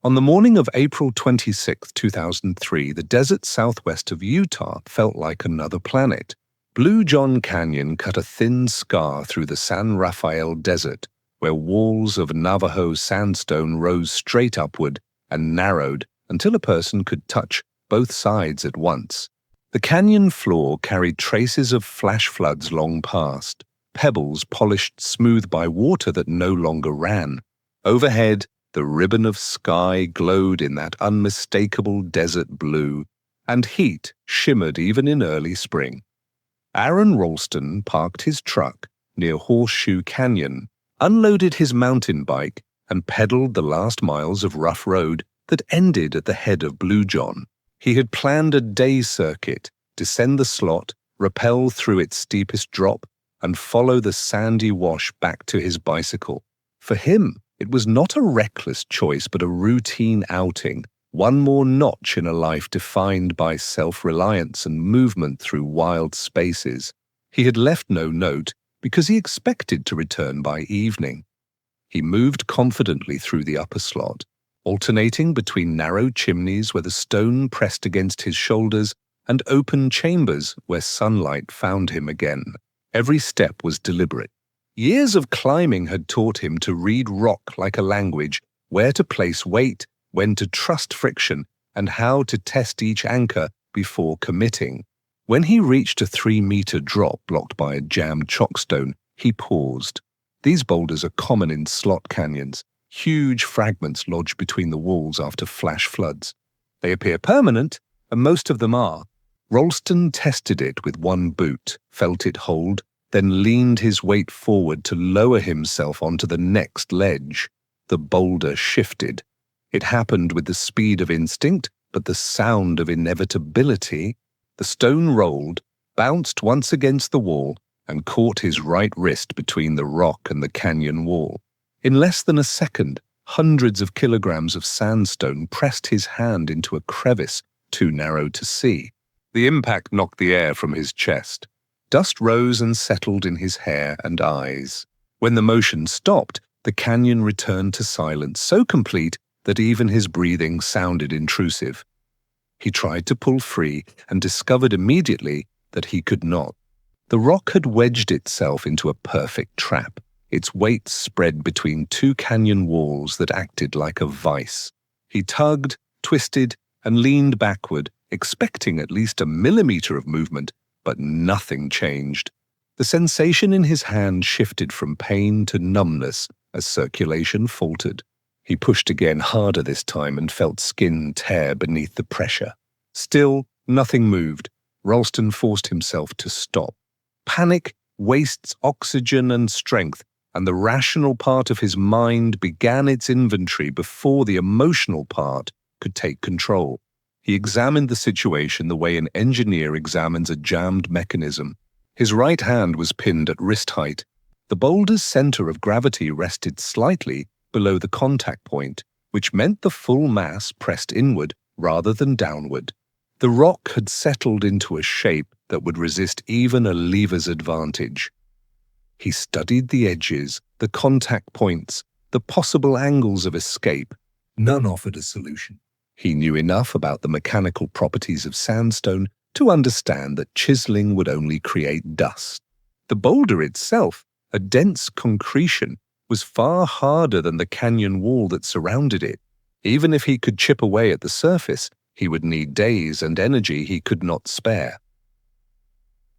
On the morning of April 26, 2003, the desert southwest of Utah felt like another planet. Bluejohn Canyon cut a thin scar through the San Rafael Desert, where walls of Navajo sandstone rose straight upward and narrowed until a person could touch both sides at once. The canyon floor carried traces of flash floods long past, pebbles polished smooth by water that no longer ran. Overhead, the ribbon of sky glowed in that unmistakable desert blue, and heat shimmered even in early spring. Aron Ralston parked his truck near Horseshoe Canyon, unloaded his mountain bike, and pedaled the last miles of rough road that ended at the head of Bluejohn. He had planned a day circuit, descend the slot, rappel through its steepest drop, and follow the sandy wash back to his bicycle. For him, it was not a reckless choice but a routine outing, one more notch in a life defined by self-reliance and movement through wild spaces. He had left no note because he expected to return by evening. He moved confidently through the upper slot, alternating between narrow chimneys where the stone pressed against his shoulders and open chambers where sunlight found him again. Every step was deliberate. Years of climbing had taught him to read rock like a language, where to place weight, when to trust friction, and how to test each anchor before committing. When he reached a 3-meter drop blocked by a jammed chockstone, he paused. These boulders are common in slot canyons, huge fragments lodged between the walls after flash floods. They appear permanent, and most of them are. Ralston tested it with one boot, felt it hold, then leaned his weight forward to lower himself onto the next ledge. The boulder shifted. It happened with the speed of instinct, but the sound of inevitability. The stone rolled, bounced once against the wall, and caught his right wrist between the rock and the canyon wall. In less than a second, hundreds of kilograms of sandstone pressed his hand into a crevice too narrow to see. The impact knocked the air from his chest. Dust rose and settled in his hair and eyes. When the motion stopped, the canyon returned to silence so complete that even his breathing sounded intrusive. He tried to pull free and discovered immediately that he could not. The rock had wedged itself into a perfect trap, its weight spread between two canyon walls that acted like a vice. He tugged, twisted, and leaned backward, expecting at least a millimeter of movement, but nothing changed. The sensation in his hand shifted from pain to numbness as circulation faltered. He pushed again, harder this time, and felt skin tear beneath the pressure. Still, nothing moved. Ralston forced himself to stop. Panic wastes oxygen and strength, and the rational part of his mind began its inventory before the emotional part could take control. He examined the situation the way an engineer examines a jammed mechanism. His right hand was pinned at wrist height. The boulder's center of gravity rested slightly below the contact point, which meant the full mass pressed inward rather than downward. The rock had settled into a shape that would resist even a lever's advantage. He studied the edges, the contact points, the possible angles of escape. None offered a solution. He knew enough about the mechanical properties of sandstone to understand that chiseling would only create dust. The boulder itself, a dense concretion, was far harder than the canyon wall that surrounded it. Even if he could chip away at the surface, he would need days and energy he could not spare.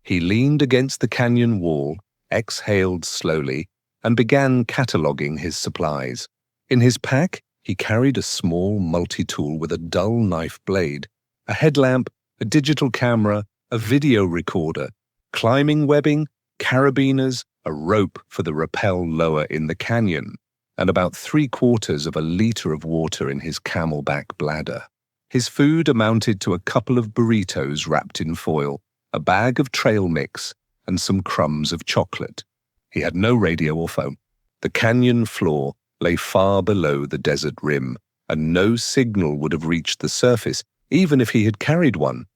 He leaned against the canyon wall, exhaled slowly, and began cataloging his supplies. In his pack, he carried a small multi-tool with a dull knife blade, a headlamp, a digital camera, a video recorder, climbing webbing, carabiners, a rope for the rappel lower in the canyon, and about 3/4 of a liter of water in his camelback bladder. His food amounted to a couple of burritos wrapped in foil, a bag of trail mix, and some crumbs of chocolate. He had no radio or phone. The canyon floor lay far below the desert rim, and no signal would have reached the surface, even if he had carried one.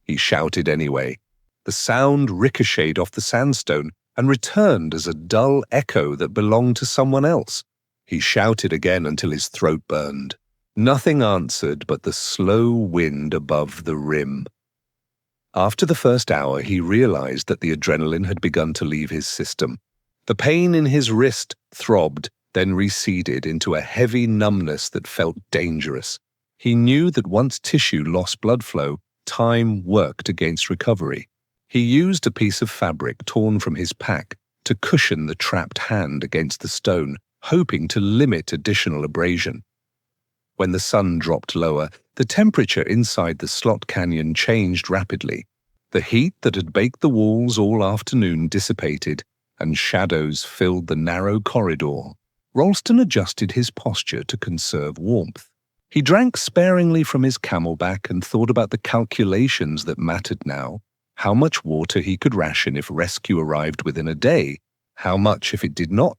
He shouted anyway. The sound ricocheted off the sandstone and returned as a dull echo that belonged to someone else. He shouted again until his throat burned. Nothing answered but the slow wind above the rim. After the first hour, he realized that the adrenaline had begun to leave his system. The pain in his wrist throbbed, then receded into a heavy numbness that felt dangerous. He knew that once tissue lost blood flow, time worked against recovery. He used a piece of fabric torn from his pack to cushion the trapped hand against the stone, hoping to limit additional abrasion. When the sun dropped lower, the temperature inside the slot canyon changed rapidly. The heat that had baked the walls all afternoon dissipated, and shadows filled the narrow corridor. Ralston adjusted his posture to conserve warmth. He drank sparingly from his camelback and thought about the calculations that mattered now. How much water he could ration if rescue arrived within a day, how much if it did not.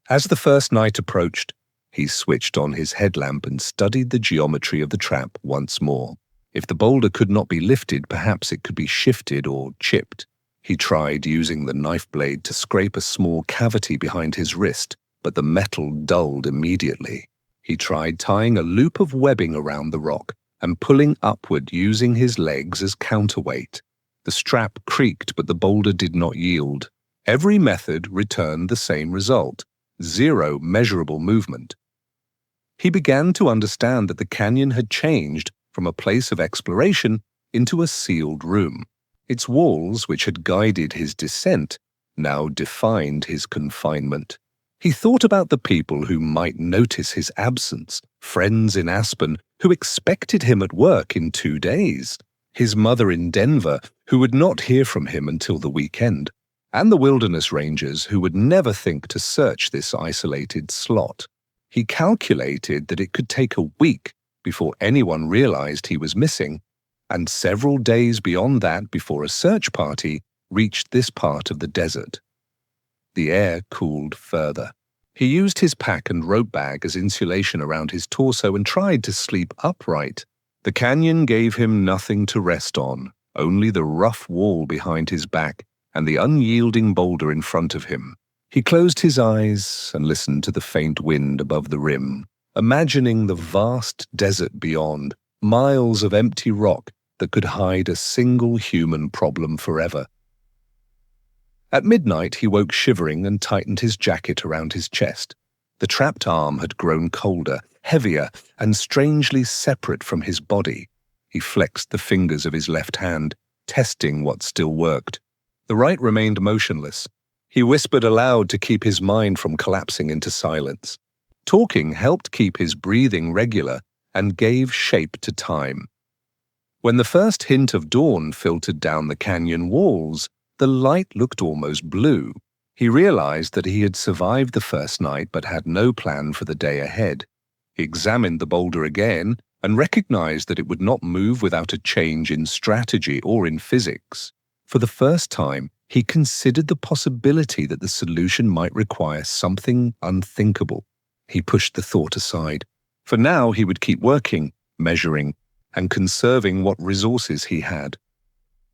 As the first night approached, he switched on his headlamp and studied the geometry of the trap once more. If the boulder could not be lifted, perhaps it could be shifted or chipped. He tried using the knife blade to scrape a small cavity behind his wrist, but the metal dulled immediately. He tried tying a loop of webbing around the rock and pulling upward using his legs as counterweight. The strap creaked, but the boulder did not yield. Every method returned the same result: zero measurable movement. He began to understand that the canyon had changed from a place of exploration into a sealed room. Its walls, which had guided his descent, now defined his confinement. He thought about the people who might notice his absence, friends in Aspen who expected him at work in 2 days, his mother in Denver who would not hear from him until the weekend, and the wilderness rangers who would never think to search this isolated slot. He calculated that it could take a week before anyone realized he was missing, and several days beyond that before a search party reached this part of the desert. The air cooled further. He used his pack and rope bag as insulation around his torso and tried to sleep upright. The canyon gave him nothing to rest on, only the rough wall behind his back and the unyielding boulder in front of him. He closed his eyes and listened to the faint wind above the rim, imagining the vast desert beyond, miles of empty rock that could hide a single human problem forever. At midnight, he woke shivering and tightened his jacket around his chest. The trapped arm had grown colder, heavier, and strangely separate from his body. He flexed the fingers of his left hand, testing what still worked. The right remained motionless. He whispered aloud to keep his mind from collapsing into silence. Talking helped keep his breathing regular and gave shape to time. When the first hint of dawn filtered down the canyon walls, the light looked almost blue. He realized that he had survived the first night but had no plan for the day ahead. He examined the boulder again and recognized that it would not move without a change in strategy or in physics. For the first time, he considered the possibility that the solution might require something unthinkable. He pushed the thought aside. For now, he would keep working, measuring, and conserving what resources he had.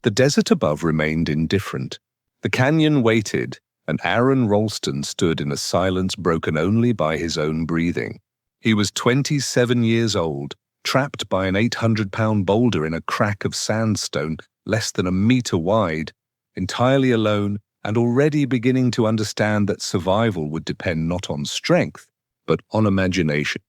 The desert above remained indifferent. The canyon waited, and Aron Ralston stood in a silence broken only by his own breathing. He was 27 years old, trapped by an 800-pound boulder in a crack of sandstone less than a meter wide, entirely alone and already beginning to understand that survival would depend not on strength, but on imagination.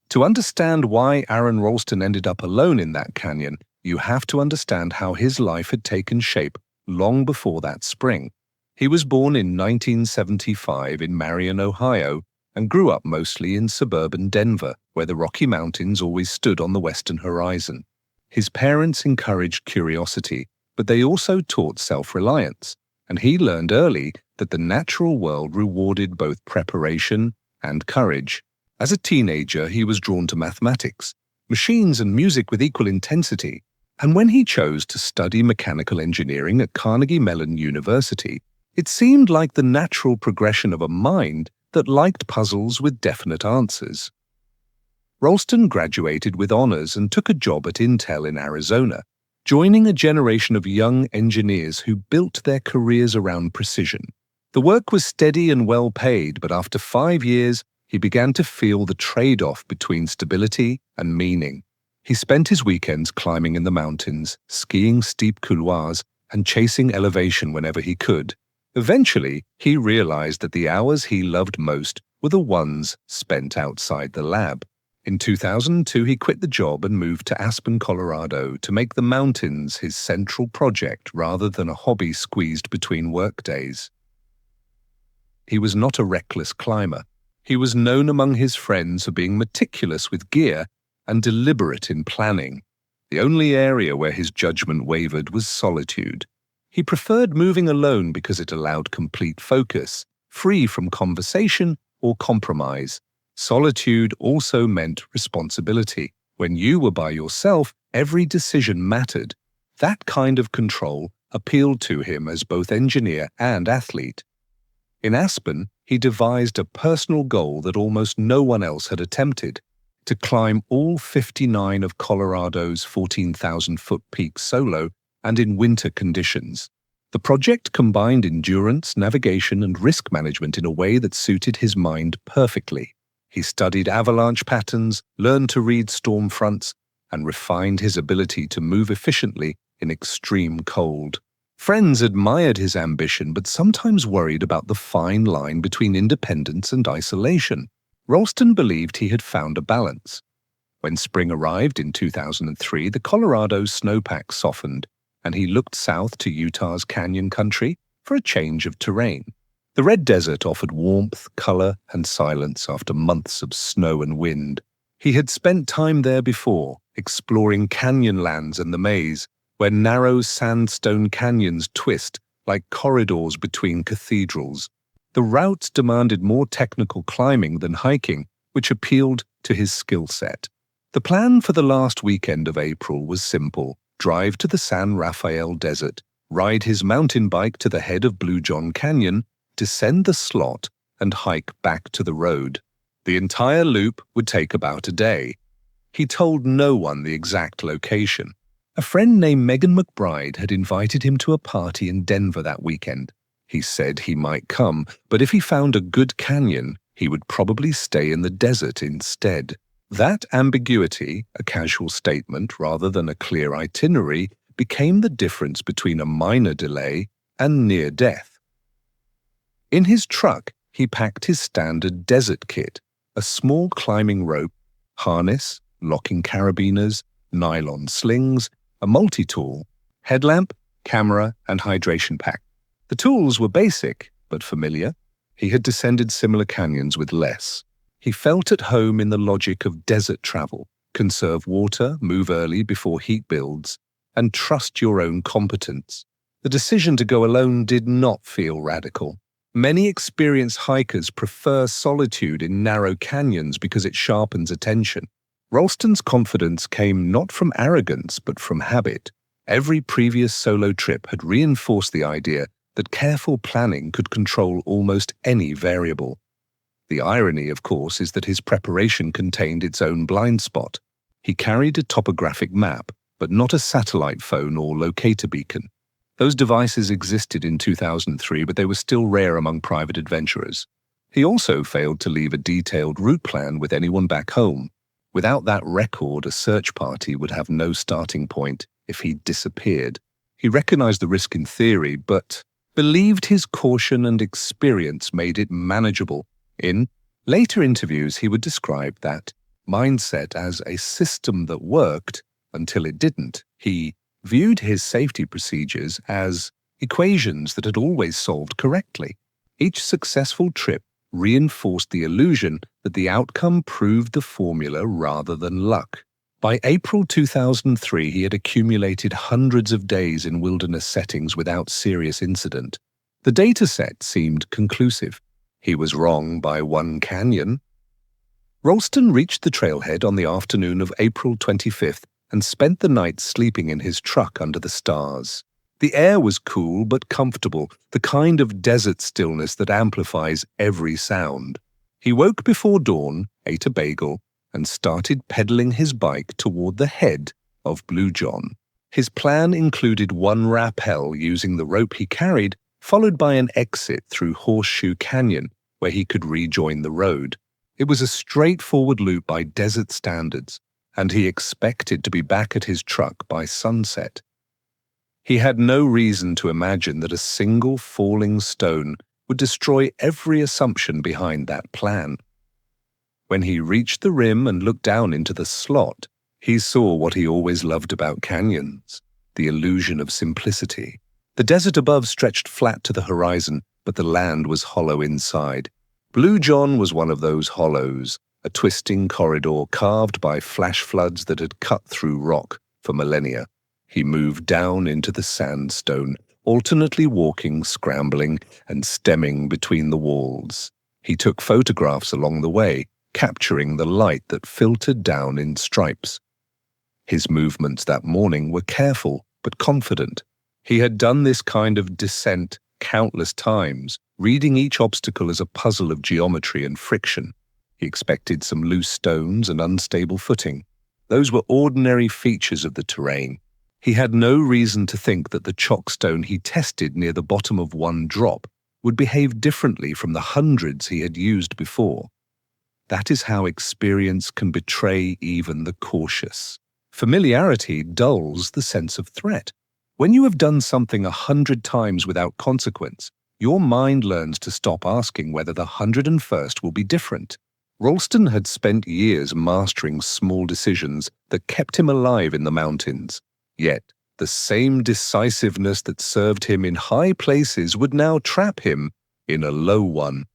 To understand why Aron Ralston ended up alone in that canyon, you have to understand how his life had taken shape long before that spring. He was born in 1975 in Marion, Ohio, and grew up mostly in suburban Denver, where the Rocky Mountains always stood on the western horizon. His parents encouraged curiosity, but they also taught self-reliance, and he learned early that the natural world rewarded both preparation and courage. As a teenager, he was drawn to mathematics, machines and music with equal intensity, and when he chose to study mechanical engineering at Carnegie Mellon University, it seemed like the natural progression of a mind that liked puzzles with definite answers. Ralston graduated with honors and took a job at Intel in Arizona, joining a generation of young engineers who built their careers around precision. The work was steady and well paid, but after 5 years, he began to feel the trade-off between stability and meaning. He spent his weekends climbing in the mountains, skiing steep couloirs, and chasing elevation whenever he could. Eventually, he realized that the hours he loved most were the ones spent outside the lab. In 2002, he quit the job and moved to Aspen, Colorado to make the mountains his central project rather than a hobby squeezed between workdays. He was not a reckless climber. He was known among his friends for being meticulous with gear and deliberate in planning. The only area where his judgment wavered was solitude. He preferred moving alone because it allowed complete focus, free from conversation or compromise. Solitude also meant responsibility. When you were by yourself, every decision mattered. That kind of control appealed to him as both engineer and athlete. In Aspen, he devised a personal goal that almost no one else had attempted: to climb all 59 of Colorado's 14,000-foot peaks solo and in winter conditions. The project combined endurance, navigation, and risk management in a way that suited his mind perfectly. He studied avalanche patterns, learned to read storm fronts, and refined his ability to move efficiently in extreme cold. Friends admired his ambition, but sometimes worried about the fine line between independence and isolation. Ralston believed he had found a balance. When spring arrived in 2003, the Colorado snowpack softened, and he looked south to Utah's canyon country for a change of terrain. The Red Desert offered warmth, color, and silence after months of snow and wind. He had spent time there before, exploring canyonlands and the maze, where narrow sandstone canyons twist like corridors between cathedrals. The routes demanded more technical climbing than hiking, which appealed to his skill set. The plan for the last weekend of April was simple: drive to the San Rafael Desert, ride his mountain bike to the head of Bluejohn Canyon, descend the slot, and hike back to the road. The entire loop would take about a day. He told no one the exact location. A friend named Megan McBride had invited him to a party in Denver that weekend. He said he might come, but if he found a good canyon, he would probably stay in the desert instead. That ambiguity, a casual statement rather than a clear itinerary, became the difference between a minor delay and near death. In his truck, he packed his standard desert kit: a small climbing rope, harness, locking carabiners, nylon slings, a multi-tool, headlamp, camera, and hydration pack. The tools were basic, but familiar. He had descended similar canyons with less. He felt at home in the logic of desert travel: conserve water, move early before heat builds, and trust your own competence. The decision to go alone did not feel radical. Many experienced hikers prefer solitude in narrow canyons because it sharpens attention. Ralston's confidence came not from arrogance but from habit. Every previous solo trip had reinforced the idea that careful planning could control almost any variable. The irony, of course, is that his preparation contained its own blind spot. He carried a topographic map, but not a satellite phone or locator beacon. Those devices existed in 2003, but they were still rare among private adventurers. He also failed to leave a detailed route plan with anyone back home. Without that record, a search party would have no starting point if he disappeared. He recognized the risk in theory, but believed his caution and experience made it manageable. In later interviews, he would describe that mindset as a system that worked until it didn't. He viewed his safety procedures as equations that had always solved correctly. Each successful trip reinforced the illusion that the outcome proved the formula rather than luck. By April 2003, he had accumulated hundreds of days in wilderness settings without serious incident. The data set seemed conclusive. He was wrong by one canyon. Ralston reached the trailhead on the afternoon of April 25th and spent the night sleeping in his truck under the stars. The air was cool but comfortable, the kind of desert stillness that amplifies every sound. He woke before dawn, ate a bagel, and started pedaling his bike toward the head of Bluejohn. His plan included one rappel using the rope he carried, followed by an exit through Horseshoe Canyon, where he could rejoin the road. It was a straightforward loop by desert standards, and he expected to be back at his truck by sunset. He had no reason to imagine that a single falling stone would destroy every assumption behind that plan. When he reached the rim and looked down into the slot, he saw what he always loved about canyons, the illusion of simplicity. The desert above stretched flat to the horizon, but the land was hollow inside. Bluejohn was one of those hollows, a twisting corridor carved by flash floods that had cut through rock for millennia. He moved down into the sandstone, alternately walking, scrambling, and stemming between the walls. He took photographs along the way, capturing the light that filtered down in stripes. His movements that morning were careful but confident. He had done this kind of descent countless times, reading each obstacle as a puzzle of geometry and friction. He expected some loose stones and unstable footing. Those were ordinary features of the terrain. He had no reason to think that the chockstone he tested near the bottom of one drop would behave differently from the hundreds he had used before. That is how experience can betray even the cautious. Familiarity dulls the sense of threat. When you have done something 100 times without consequence, your mind learns to stop asking whether the 101st will be different. Ralston had spent years mastering small decisions that kept him alive in the mountains. Yet, the same decisiveness that served him in high places would now trap him in a low one.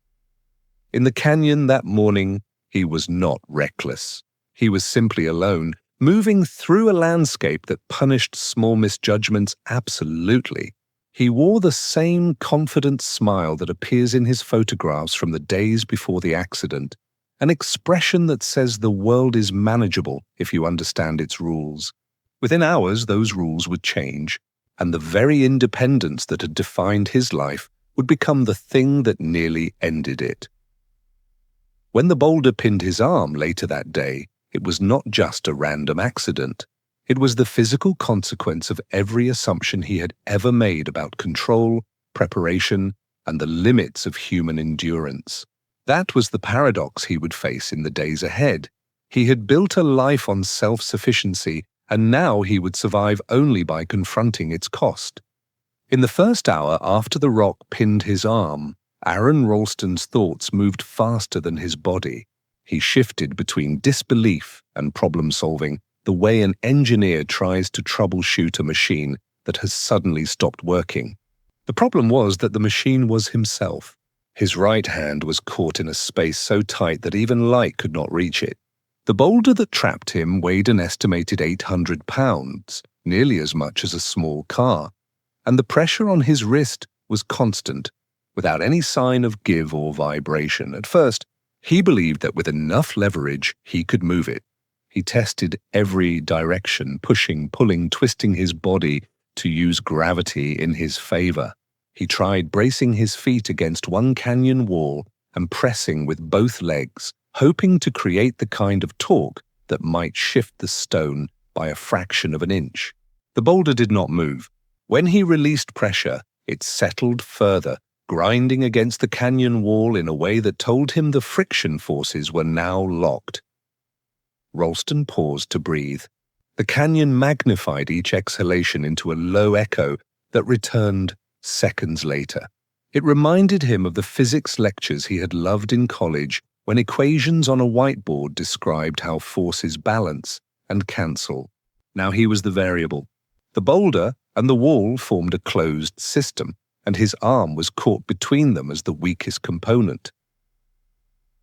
In the canyon that morning, he was not reckless. He was simply alone, moving through a landscape that punished small misjudgments absolutely. He wore the same confident smile that appears in his photographs from the days before the accident, an expression that says the world is manageable if you understand its rules. Within hours, those rules would change, and the very independence that had defined his life would become the thing that nearly ended it. When the boulder pinned his arm later that day, it was not just a random accident. It was the physical consequence of every assumption he had ever made about control, preparation, and the limits of human endurance. That was the paradox he would face in the days ahead. He had built a life on self-sufficiency, and now he would survive only by confronting its cost. In the first hour after the rock pinned his arm, Aron Ralston's thoughts moved faster than his body. He shifted between disbelief and problem-solving, the way an engineer tries to troubleshoot a machine that has suddenly stopped working. The problem was that the machine was himself. His right hand was caught in a space so tight that even light could not reach it. The boulder that trapped him weighed an estimated 800 pounds, nearly as much as a small car, and the pressure on his wrist was constant, without any sign of give or vibration. At first, he believed that with enough leverage, he could move it. He tested every direction, pushing, pulling, twisting his body to use gravity in his favor. He tried bracing his feet against one canyon wall and pressing with both legs, hoping to create the kind of torque that might shift the stone by a fraction of an inch. The boulder did not move. When he released pressure, it settled further, grinding against the canyon wall in a way that told him the friction forces were now locked. Ralston paused to breathe. The canyon magnified each exhalation into a low echo that returned seconds later. It reminded him of the physics lectures he had loved in college, when equations on a whiteboard described how forces balance and cancel. Now he was the variable. The boulder and the wall formed a closed system, and his arm was caught between them as the weakest component.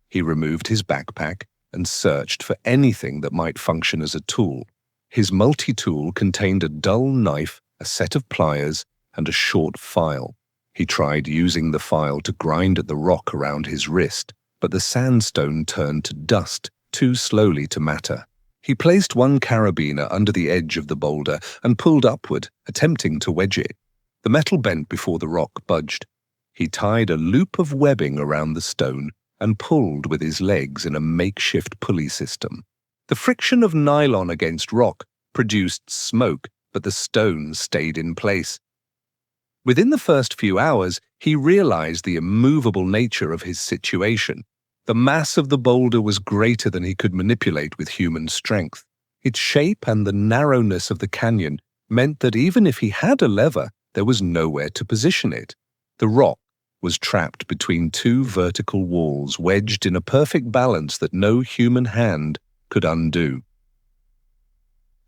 He removed his backpack and searched for anything that might function as a tool. His multi-tool contained a dull knife, a set of pliers, and a short file. He tried using the file to grind at the rock around his wrist, but the sandstone turned to dust too slowly to matter. He placed one carabiner under the edge of the boulder and pulled upward, attempting to wedge it. The metal bent before the rock budged. He tied a loop of webbing around the stone and pulled with his legs in a makeshift pulley system. The friction of nylon against rock produced smoke, but the stone stayed in place. Within the first few hours, he realized the immovable nature of his situation. The mass of the boulder was greater than he could manipulate with human strength. Its shape and the narrowness of the canyon meant that even if he had a lever, there was nowhere to position it. The rock was trapped between two vertical walls, wedged in a perfect balance that no human hand could undo.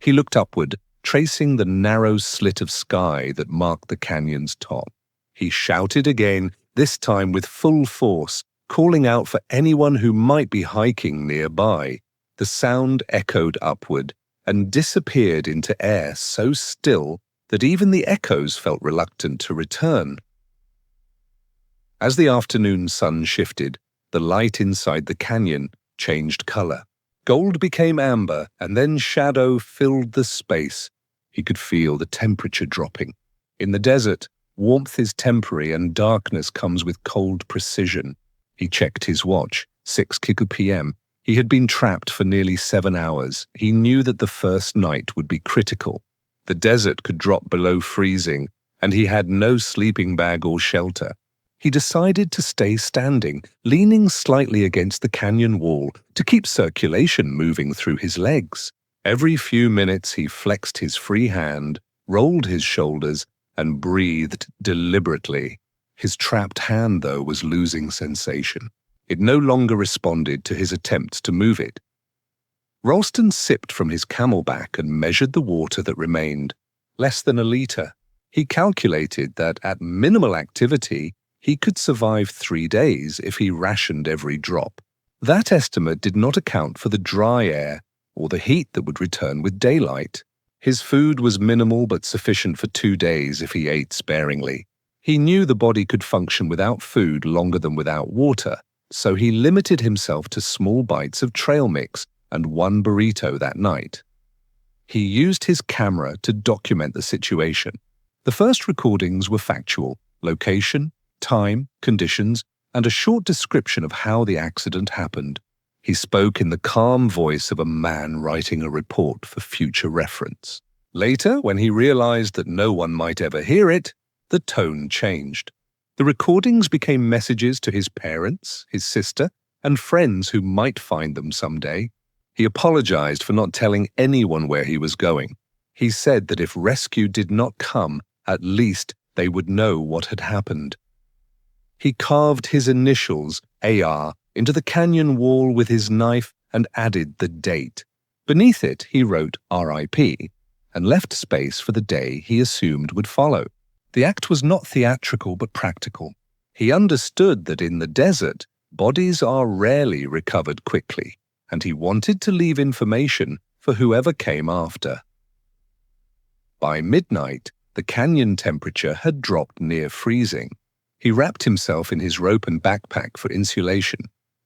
He looked upward, tracing the narrow slit of sky that marked the canyon's top. He shouted again, this time with full force, calling out for anyone who might be hiking nearby. The sound echoed upward and disappeared into air so still that even the echoes felt reluctant to return. As the afternoon sun shifted, the light inside the canyon changed color. Gold became amber, and then shadow filled the space. He could feel the temperature dropping. In the desert, warmth is temporary and darkness comes with cold precision. He checked his watch, 6 p.m. He had been trapped for nearly 7 hours. He knew that the first night would be critical. The desert could drop below freezing, and he had no sleeping bag or shelter. He decided to stay standing, leaning slightly against the canyon wall to keep circulation moving through his legs. Every few minutes he flexed his free hand, rolled his shoulders, and breathed deliberately. His trapped hand, though, was losing sensation. It no longer responded to his attempts to move it. Ralston sipped from his camelback and measured the water that remained. Less than a liter. He calculated that at minimal activity, he could survive 3 days if he rationed every drop. That estimate did not account for the dry air or the heat that would return with daylight. His food was minimal but sufficient for 2 days if he ate sparingly. He knew the body could function without food longer than without water, so he limited himself to small bites of trail mix and 1 burrito that night. He used his camera to document the situation. The first recordings were factual: location, time, conditions, and a short description of how the accident happened. He spoke in the calm voice of a man writing a report for future reference. Later, when he realized that no one might ever hear it, the tone changed. The recordings became messages to his parents, his sister, and friends who might find them someday. He apologized for not telling anyone where he was going. He said that if rescue did not come, at least they would know what had happened. He carved his initials, AR, into the canyon wall with his knife and added the date. Beneath it, he wrote RIP and left space for the day he assumed would follow. The act was not theatrical but practical. He understood that in the desert, bodies are rarely recovered quickly, and he wanted to leave information for whoever came after. By midnight, the canyon temperature had dropped near freezing. He wrapped himself in his rope and backpack for insulation.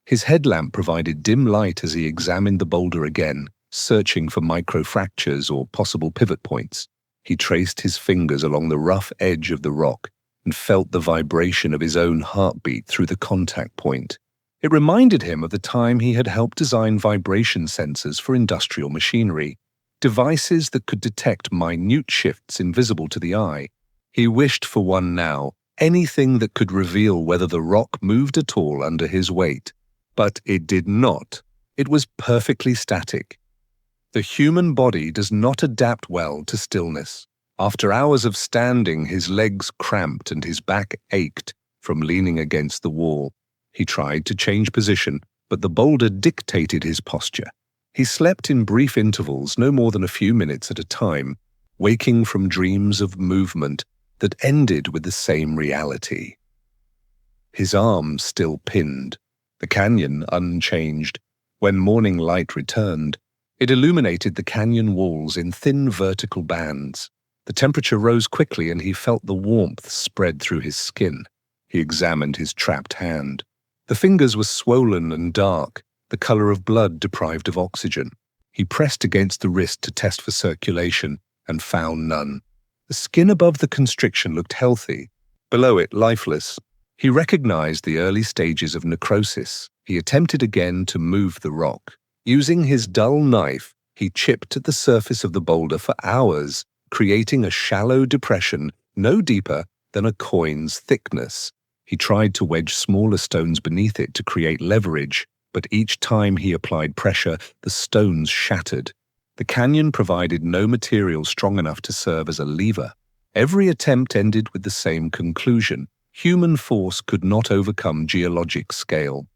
His headlamp provided dim light as he examined the boulder again, searching for microfractures or possible pivot points. He traced his fingers along the rough edge of the rock and felt the vibration of his own heartbeat through the contact point. It reminded him of the time he had helped design vibration sensors for industrial machinery, devices that could detect minute shifts invisible to the eye. He wished for one now, anything that could reveal whether the rock moved at all under his weight. But it did not. It was perfectly static. The human body does not adapt well to stillness. After hours of standing, his legs cramped and his back ached from leaning against the wall. He tried to change position, but the boulder dictated his posture. He slept in brief intervals, no more than a few minutes at a time, waking from dreams of movement that ended with the same reality. His arms still pinned, the canyon unchanged. When morning light returned, it illuminated the canyon walls in thin vertical bands. The temperature rose quickly and he felt the warmth spread through his skin. He examined his trapped hand. The fingers were swollen and dark, the color of blood deprived of oxygen. He pressed against the wrist to test for circulation and found none. The skin above the constriction looked healthy, below it lifeless. He recognized the early stages of necrosis. He attempted again to move the rock. Using his dull knife, he chipped at the surface of the boulder for hours, creating a shallow depression no deeper than a coin's thickness. He tried to wedge smaller stones beneath it to create leverage, but each time he applied pressure, the stones shattered. The canyon provided no material strong enough to serve as a lever. Every attempt ended with the same conclusion: human force could not overcome geologic scale.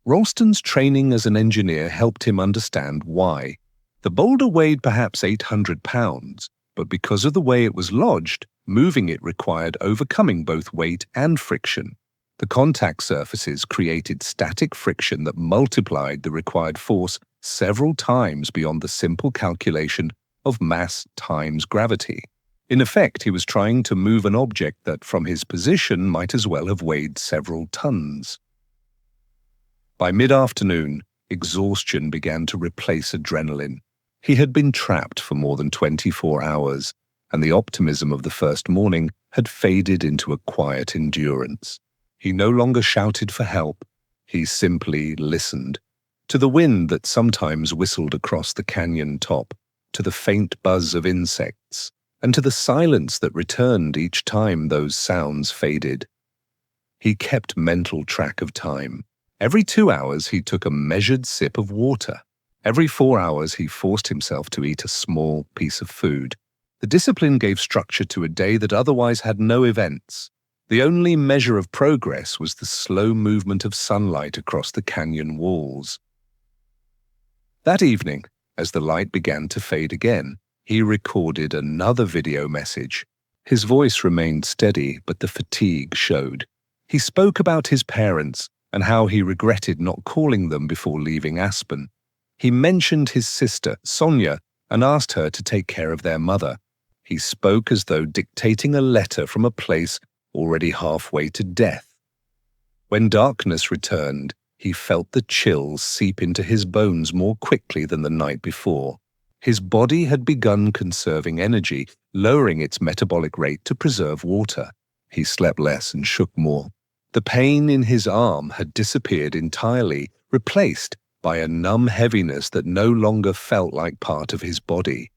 Ralston's training as an engineer helped him understand why. The boulder weighed perhaps 800 pounds, but because of the way it was lodged, moving it required overcoming both weight and friction. The contact surfaces created static friction that multiplied the required force several times beyond the simple calculation of mass times gravity. In effect, he was trying to move an object that, from his position, might as well have weighed several tons. By mid-afternoon, exhaustion began to replace adrenaline. He had been trapped for more than 24 hours, and the optimism of the first morning had faded into a quiet endurance. He no longer shouted for help. He simply listened. To the wind that sometimes whistled across the canyon top, to the faint buzz of insects, and to the silence that returned each time those sounds faded. He kept mental track of time. Every 2 hours he took a measured sip of water. Every 4 hours he forced himself to eat a small piece of food. The discipline gave structure to a day that otherwise had no events. The only measure of progress was the slow movement of sunlight across the canyon walls. That evening, as the light began to fade again, he recorded another video message. His voice remained steady, but the fatigue showed. He spoke about his parents and how he regretted not calling them before leaving Aspen. He mentioned his sister, Sonia, and asked her to take care of their mother. He spoke as though dictating a letter from a place already halfway to death. When darkness returned, he felt the chills seep into his bones more quickly than the night before. His body had begun conserving energy, lowering its metabolic rate to preserve water. He slept less and shook more. The pain in his arm had disappeared entirely, replaced by a numb heaviness that no longer felt like part of his body.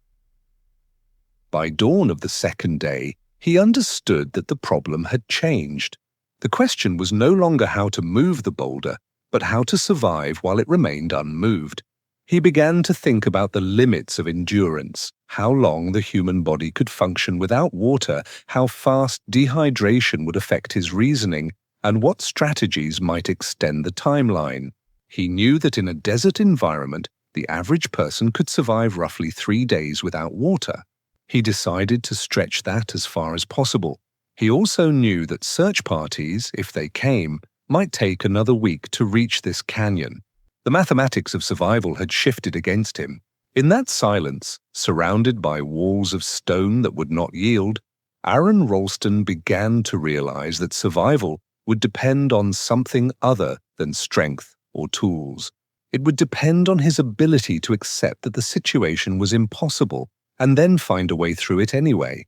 By dawn of the second day, he understood that the problem had changed. The question was no longer how to move the boulder, but how to survive while it remained unmoved. He began to think about the limits of endurance, how long the human body could function without water, how fast dehydration would affect his reasoning, and what strategies might extend the timeline. He knew that in a desert environment, the average person could survive roughly 3 days without water. He decided to stretch that as far as possible. He also knew that search parties, if they came, might take another week to reach this canyon. The mathematics of survival had shifted against him. In that silence, surrounded by walls of stone that would not yield, Aron Ralston began to realize that survival would depend on something other than strength or tools. It would depend on his ability to accept that the situation was impossible and then find a way through it anyway.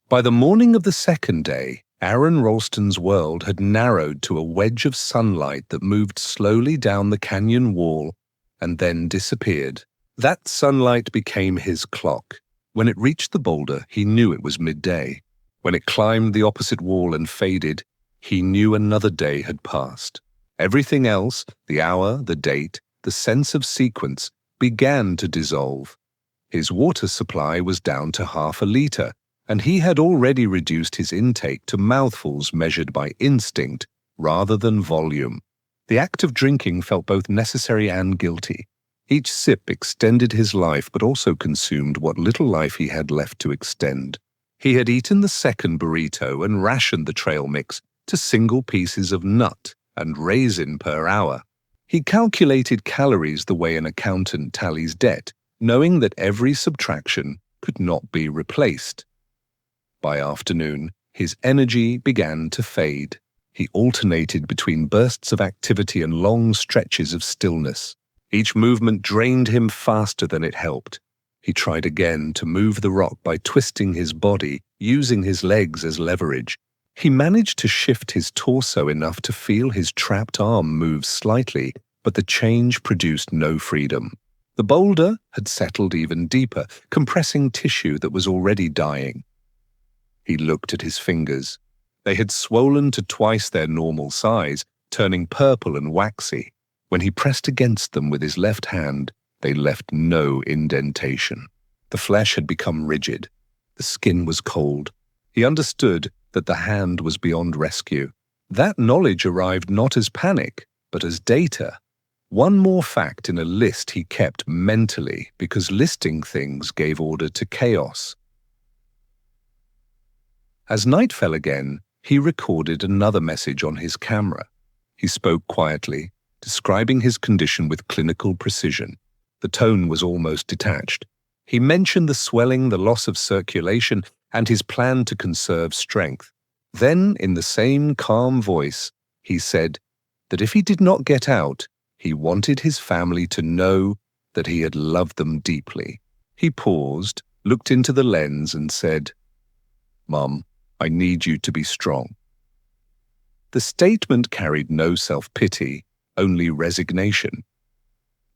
By the morning of the second day, Aron Ralston's world had narrowed to a wedge of sunlight that moved slowly down the canyon wall and then disappeared. That sunlight became his clock. When it reached the boulder, he knew it was midday. When it climbed the opposite wall and faded, he knew another day had passed. Everything else, the hour, the date, the sense of sequence, began to dissolve. His water supply was down to half a liter, and he had already reduced his intake to mouthfuls measured by instinct rather than volume. The act of drinking felt both necessary and guilty. Each sip extended his life but also consumed what little life he had left to extend. He had eaten the second burrito and rationed the trail mix to single pieces of nut and raisin per hour. He calculated calories the way an accountant tallies debt, knowing that every subtraction could not be replaced. By afternoon, his energy began to fade. He alternated between bursts of activity and long stretches of stillness. Each movement drained him faster than it helped. He tried again to move the rock by twisting his body, using his legs as leverage. He managed to shift his torso enough to feel his trapped arm move slightly, but the change produced no freedom. The boulder had settled even deeper, compressing tissue that was already dying. He looked at his fingers. They had swollen to twice their normal size, turning purple and waxy. When he pressed against them with his left hand, they left no indentation. The flesh had become rigid. The skin was cold. He understood that the hand was beyond rescue. That knowledge arrived not as panic, but as data. One more fact in a list he kept mentally, because listing things gave order to chaos. As night fell again, he recorded another message on his camera. He spoke quietly, describing his condition with clinical precision. The tone was almost detached. He mentioned the swelling, the loss of circulation, and his plan to conserve strength. Then, in the same calm voice, he said that if he did not get out, he wanted his family to know that he had loved them deeply. He paused, looked into the lens, and said, "Mum, I need you to be strong." The statement carried no self-pity, only resignation.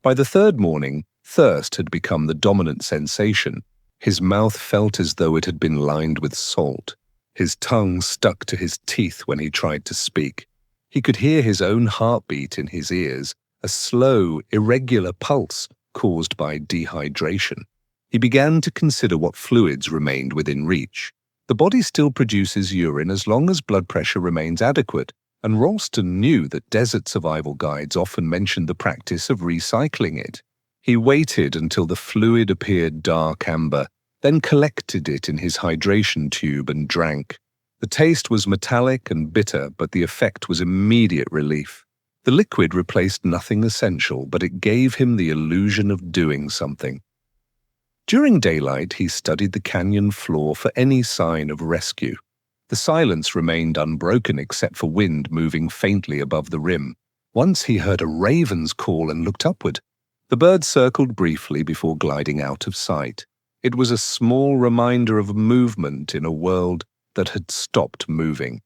By the third morning, thirst had become the dominant sensation. His mouth felt as though it had been lined with salt. His tongue stuck to his teeth when he tried to speak. He could hear his own heartbeat in his ears, a slow, irregular pulse caused by dehydration. He began to consider what fluids remained within reach. The body still produces urine as long as blood pressure remains adequate, and Ralston knew that desert survival guides often mentioned the practice of recycling it. He waited until the fluid appeared dark amber, then collected it in his hydration tube and drank. The taste was metallic and bitter, but the effect was immediate relief. The liquid replaced nothing essential, but it gave him the illusion of doing something. During daylight, he studied the canyon floor for any sign of rescue. The silence remained unbroken except for wind moving faintly above the rim. Once he heard a raven's call and looked upward. The bird circled briefly before gliding out of sight. It was a small reminder of movement in a world that had stopped moving.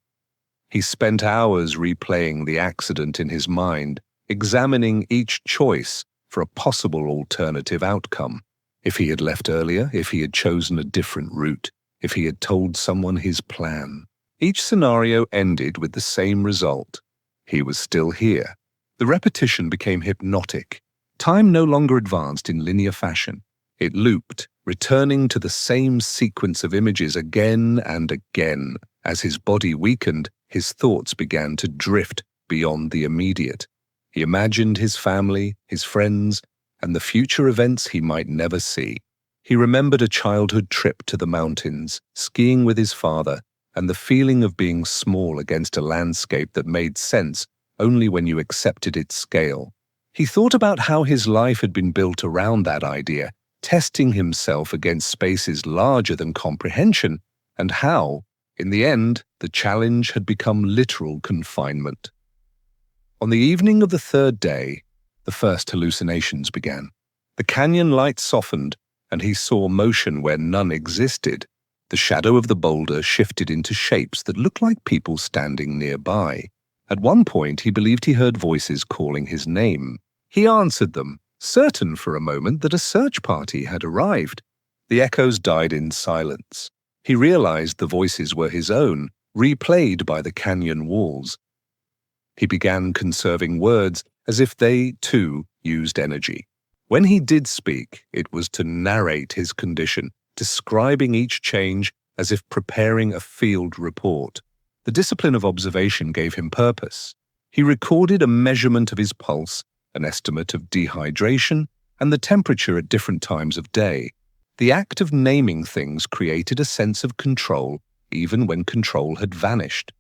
He spent hours replaying the accident in his mind, examining each choice for a possible alternative outcome. If he had left earlier, if he had chosen a different route, if he had told someone his plan. Each scenario ended with the same result. He was still here. The repetition became hypnotic. Time no longer advanced in linear fashion. It looped, returning to the same sequence of images again and again. As his body weakened, his thoughts began to drift beyond the immediate. He imagined his family, his friends, and the future events he might never see. He remembered a childhood trip to the mountains, skiing with his father, and the feeling of being small against a landscape that made sense only when you accepted its scale. He thought about how his life had been built around that idea, testing himself against spaces larger than comprehension, and how, in the end, the challenge had become literal confinement. On the evening of the third day, the first hallucinations began. The canyon light softened, and he saw motion where none existed. The shadow of the boulder shifted into shapes that looked like people standing nearby. At one point, he believed he heard voices calling his name. He answered them, certain for a moment that a search party had arrived. The echoes died in silence. He realized the voices were his own, replayed by the canyon walls. He began conserving words as if they, too, used energy. When he did speak, it was to narrate his condition, describing each change as if preparing a field report. The discipline of observation gave him purpose. He recorded a measurement of his pulse, an estimate of dehydration, and the temperature at different times of day. The act of naming things created a sense of control, even when control had vanished.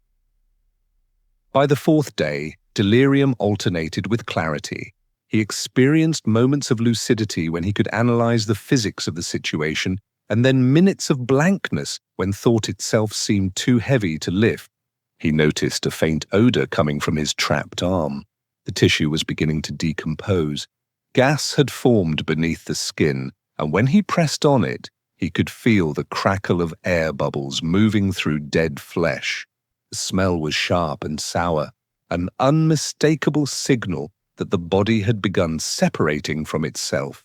By the fourth day, delirium alternated with clarity. He experienced moments of lucidity when he could analyze the physics of the situation, and then minutes of blankness when thought itself seemed too heavy to lift. He noticed a faint odor coming from his trapped arm. The tissue was beginning to decompose. Gas had formed beneath the skin, and when he pressed on it, he could feel the crackle of air bubbles moving through dead flesh. The smell was sharp and sour, an unmistakable signal that the body had begun separating from itself.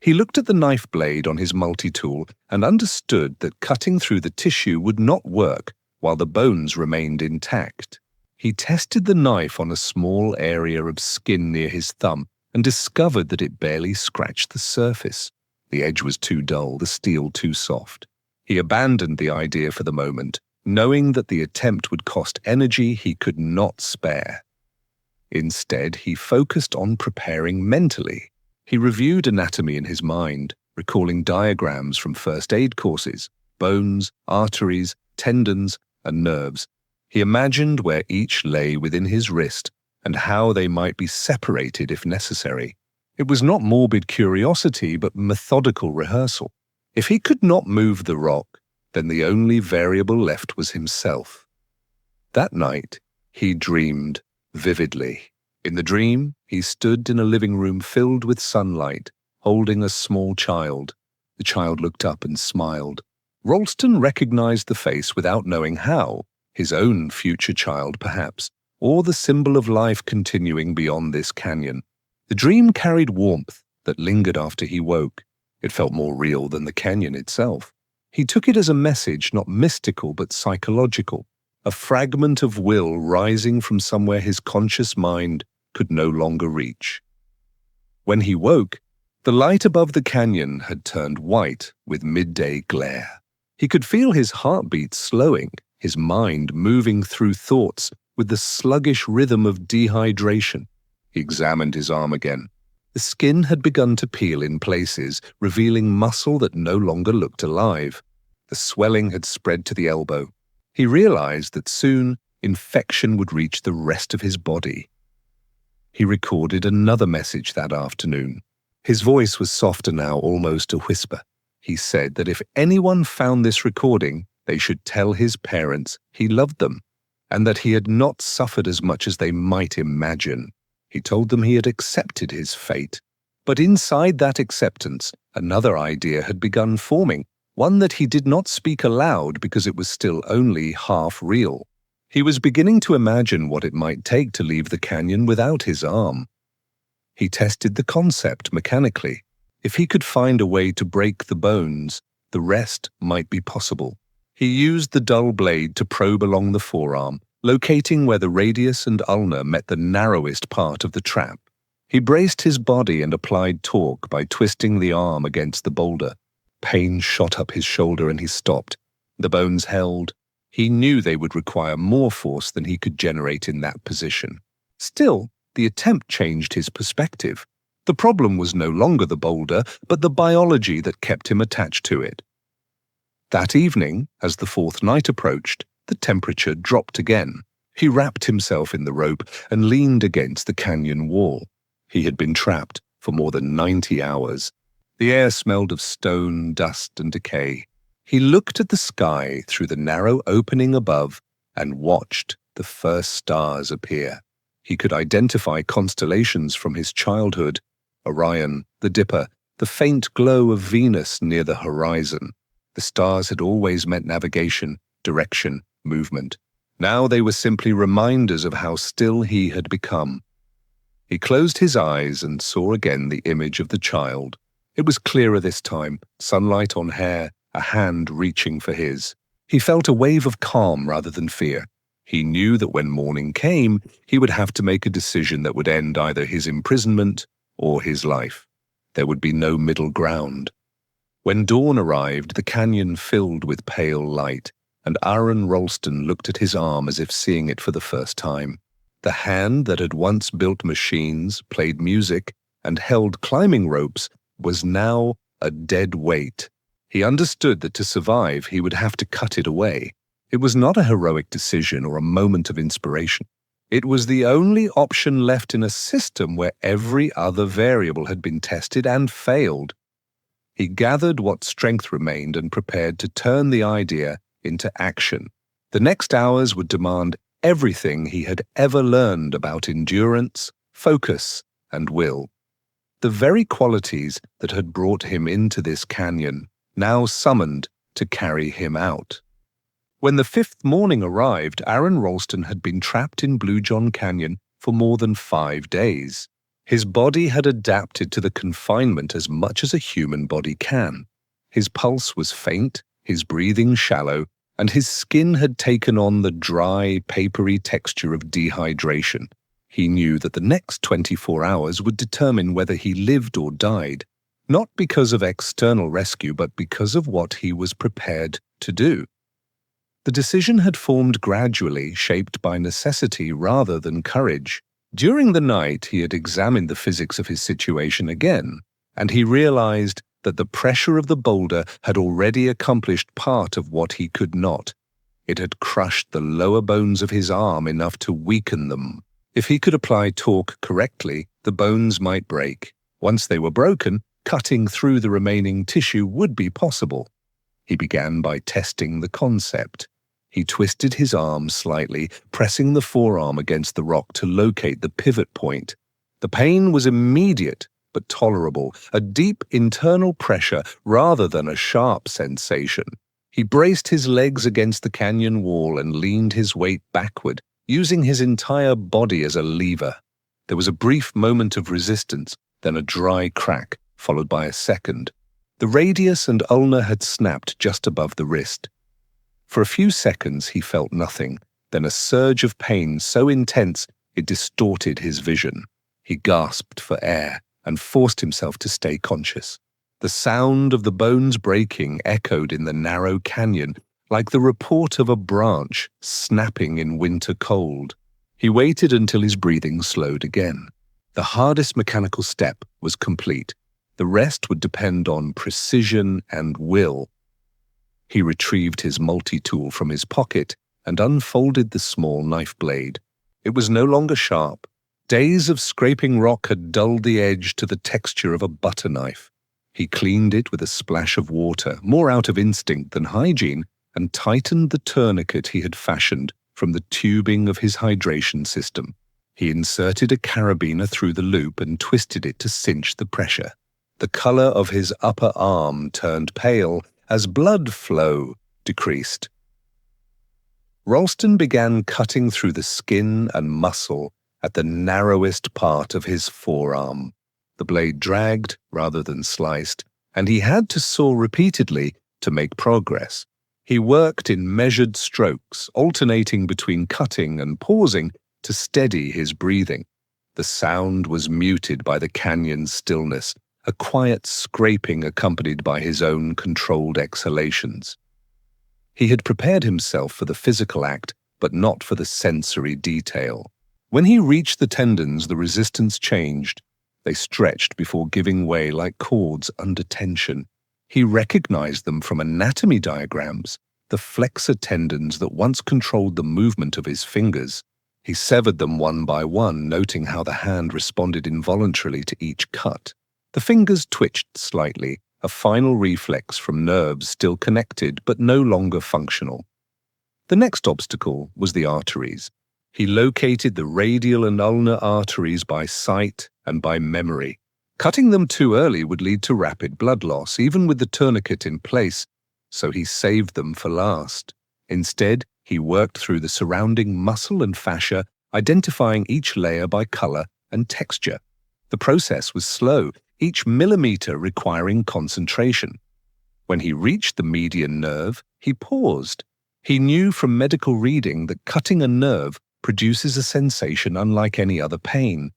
He looked at the knife blade on his multi-tool and understood that cutting through the tissue would not work, while the bones remained intact. He tested the knife on a small area of skin near his thumb and discovered that it barely scratched the surface. The edge was too dull, the steel too soft. He abandoned the idea for the moment, knowing that the attempt would cost energy he could not spare. Instead, he focused on preparing mentally. He reviewed anatomy in his mind, recalling diagrams from first aid courses, bones, arteries, tendons, and nerves. He imagined where each lay within his wrist and how they might be separated if necessary. It was not morbid curiosity, but methodical rehearsal. If he could not move the rock, then the only variable left was himself. That night, he dreamed vividly. In the dream, he stood in a living room filled with sunlight, holding a small child. The child looked up and smiled. Ralston recognized the face without knowing how, his own future child perhaps, or the symbol of life continuing beyond this canyon. The dream carried warmth that lingered after he woke. It felt more real than the canyon itself. He took it as a message not mystical but psychological, a fragment of will rising from somewhere his conscious mind could no longer reach. When he woke, the light above the canyon had turned white with midday glare. He could feel his heartbeat slowing, his mind moving through thoughts with the sluggish rhythm of dehydration. He examined his arm again. The skin had begun to peel in places, revealing muscle that no longer looked alive. The swelling had spread to the elbow. He realized that soon infection would reach the rest of his body. He recorded another message that afternoon. His voice was softer now, almost a whisper. He said that if anyone found this recording, they should tell his parents he loved them, and that he had not suffered as much as they might imagine. He told them he had accepted his fate. But inside that acceptance, another idea had begun forming, one that he did not speak aloud because it was still only half real. He was beginning to imagine what it might take to leave the canyon without his arm. He tested the concept mechanically. If he could find a way to break the bones, the rest might be possible. He used the dull blade to probe along the forearm, locating where the radius and ulnar met the narrowest part of the trap. He braced his body and applied torque by twisting the arm against the boulder. Pain shot up his shoulder and he stopped. The bones held. He knew they would require more force than he could generate in that position. Still, the attempt changed his perspective. The problem was no longer the boulder, but the biology that kept him attached to it. That evening, as the fourth night approached, the temperature dropped again. He wrapped himself in the rope and leaned against the canyon wall. He had been trapped for more than 90 hours. The air smelled of stone, dust, and decay. He looked at the sky through the narrow opening above and watched the first stars appear. He could identify constellations from his childhood: Orion, the Dipper, the faint glow of Venus near the horizon. The stars had always meant navigation, direction, movement. Now they were simply reminders of how still he had become. He closed his eyes and saw again the image of the child. It was clearer this time, sunlight on hair, a hand reaching for his. He felt a wave of calm rather than fear. He knew that when morning came, he would have to make a decision that would end either his imprisonment or his life. There would be no middle ground. When dawn arrived, the canyon filled with pale light, and Aron Ralston looked at his arm as if seeing it for the first time. The hand that had once built machines, played music, and held climbing ropes was now a dead weight. He understood that to survive, he would have to cut it away. It was not a heroic decision or a moment of inspiration. It was the only option left in a system where every other variable had been tested and failed. He gathered what strength remained and prepared to turn the idea into action. The next hours would demand everything he had ever learned about endurance, focus, and will. The very qualities that had brought him into this canyon, now summoned to carry him out. When the fifth morning arrived, Aron Ralston had been trapped in Bluejohn Canyon for more than 5 days. His body had adapted to the confinement as much as a human body can. His pulse was faint, his breathing shallow, and his skin had taken on the dry, papery texture of dehydration. He knew that the next 24 hours would determine whether he lived or died, not because of external rescue, but because of what he was prepared to do. The decision had formed gradually, shaped by necessity rather than courage. During the night, he had examined the physics of his situation again, and he realized that the pressure of the boulder had already accomplished part of what he could not. It had crushed the lower bones of his arm enough to weaken them. If he could apply torque correctly, the bones might break. Once they were broken, cutting through the remaining tissue would be possible. He began by testing the concept. He twisted his arm slightly, pressing the forearm against the rock to locate the pivot point. The pain was immediate but tolerable, a deep internal pressure rather than a sharp sensation. He braced his legs against the canyon wall and leaned his weight backward, using his entire body as a lever. There was a brief moment of resistance, then a dry crack, followed by a second. The radius and ulna had snapped just above the wrist. For a few seconds he felt nothing, then a surge of pain so intense it distorted his vision. He gasped for air and forced himself to stay conscious. The sound of the bones breaking echoed in the narrow canyon like the report of a branch snapping in winter cold. He waited until his breathing slowed again. The hardest mechanical step was complete. The rest would depend on precision and will. He retrieved his multi-tool from his pocket and unfolded the small knife blade. It was no longer sharp. Days of scraping rock had dulled the edge to the texture of a butter knife. He cleaned it with a splash of water, more out of instinct than hygiene, and tightened the tourniquet he had fashioned from the tubing of his hydration system. He inserted a carabiner through the loop and twisted it to cinch the pressure. The color of his upper arm turned pale as blood flow decreased. Ralston began cutting through the skin and muscle at the narrowest part of his forearm. The blade dragged rather than sliced, and he had to saw repeatedly to make progress. He worked in measured strokes, alternating between cutting and pausing to steady his breathing. The sound was muted by the canyon's stillness, a quiet scraping accompanied by his own controlled exhalations. He had prepared himself for the physical act, but not for the sensory detail. When he reached the tendons, the resistance changed. They stretched before giving way like cords under tension. He recognized them from anatomy diagrams, the flexor tendons that once controlled the movement of his fingers. He severed them one by one, noting how the hand responded involuntarily to each cut. The fingers twitched slightly, a final reflex from nerves still connected but no longer functional. The next obstacle was the arteries. He located the radial and ulnar arteries by sight and by memory. Cutting them too early would lead to rapid blood loss, even with the tourniquet in place, so he saved them for last. Instead, he worked through the surrounding muscle and fascia, identifying each layer by color and texture. The process was slow, each millimeter requiring concentration. When he reached the median nerve, he paused. He knew from medical reading that cutting a nerve produces a sensation unlike any other pain,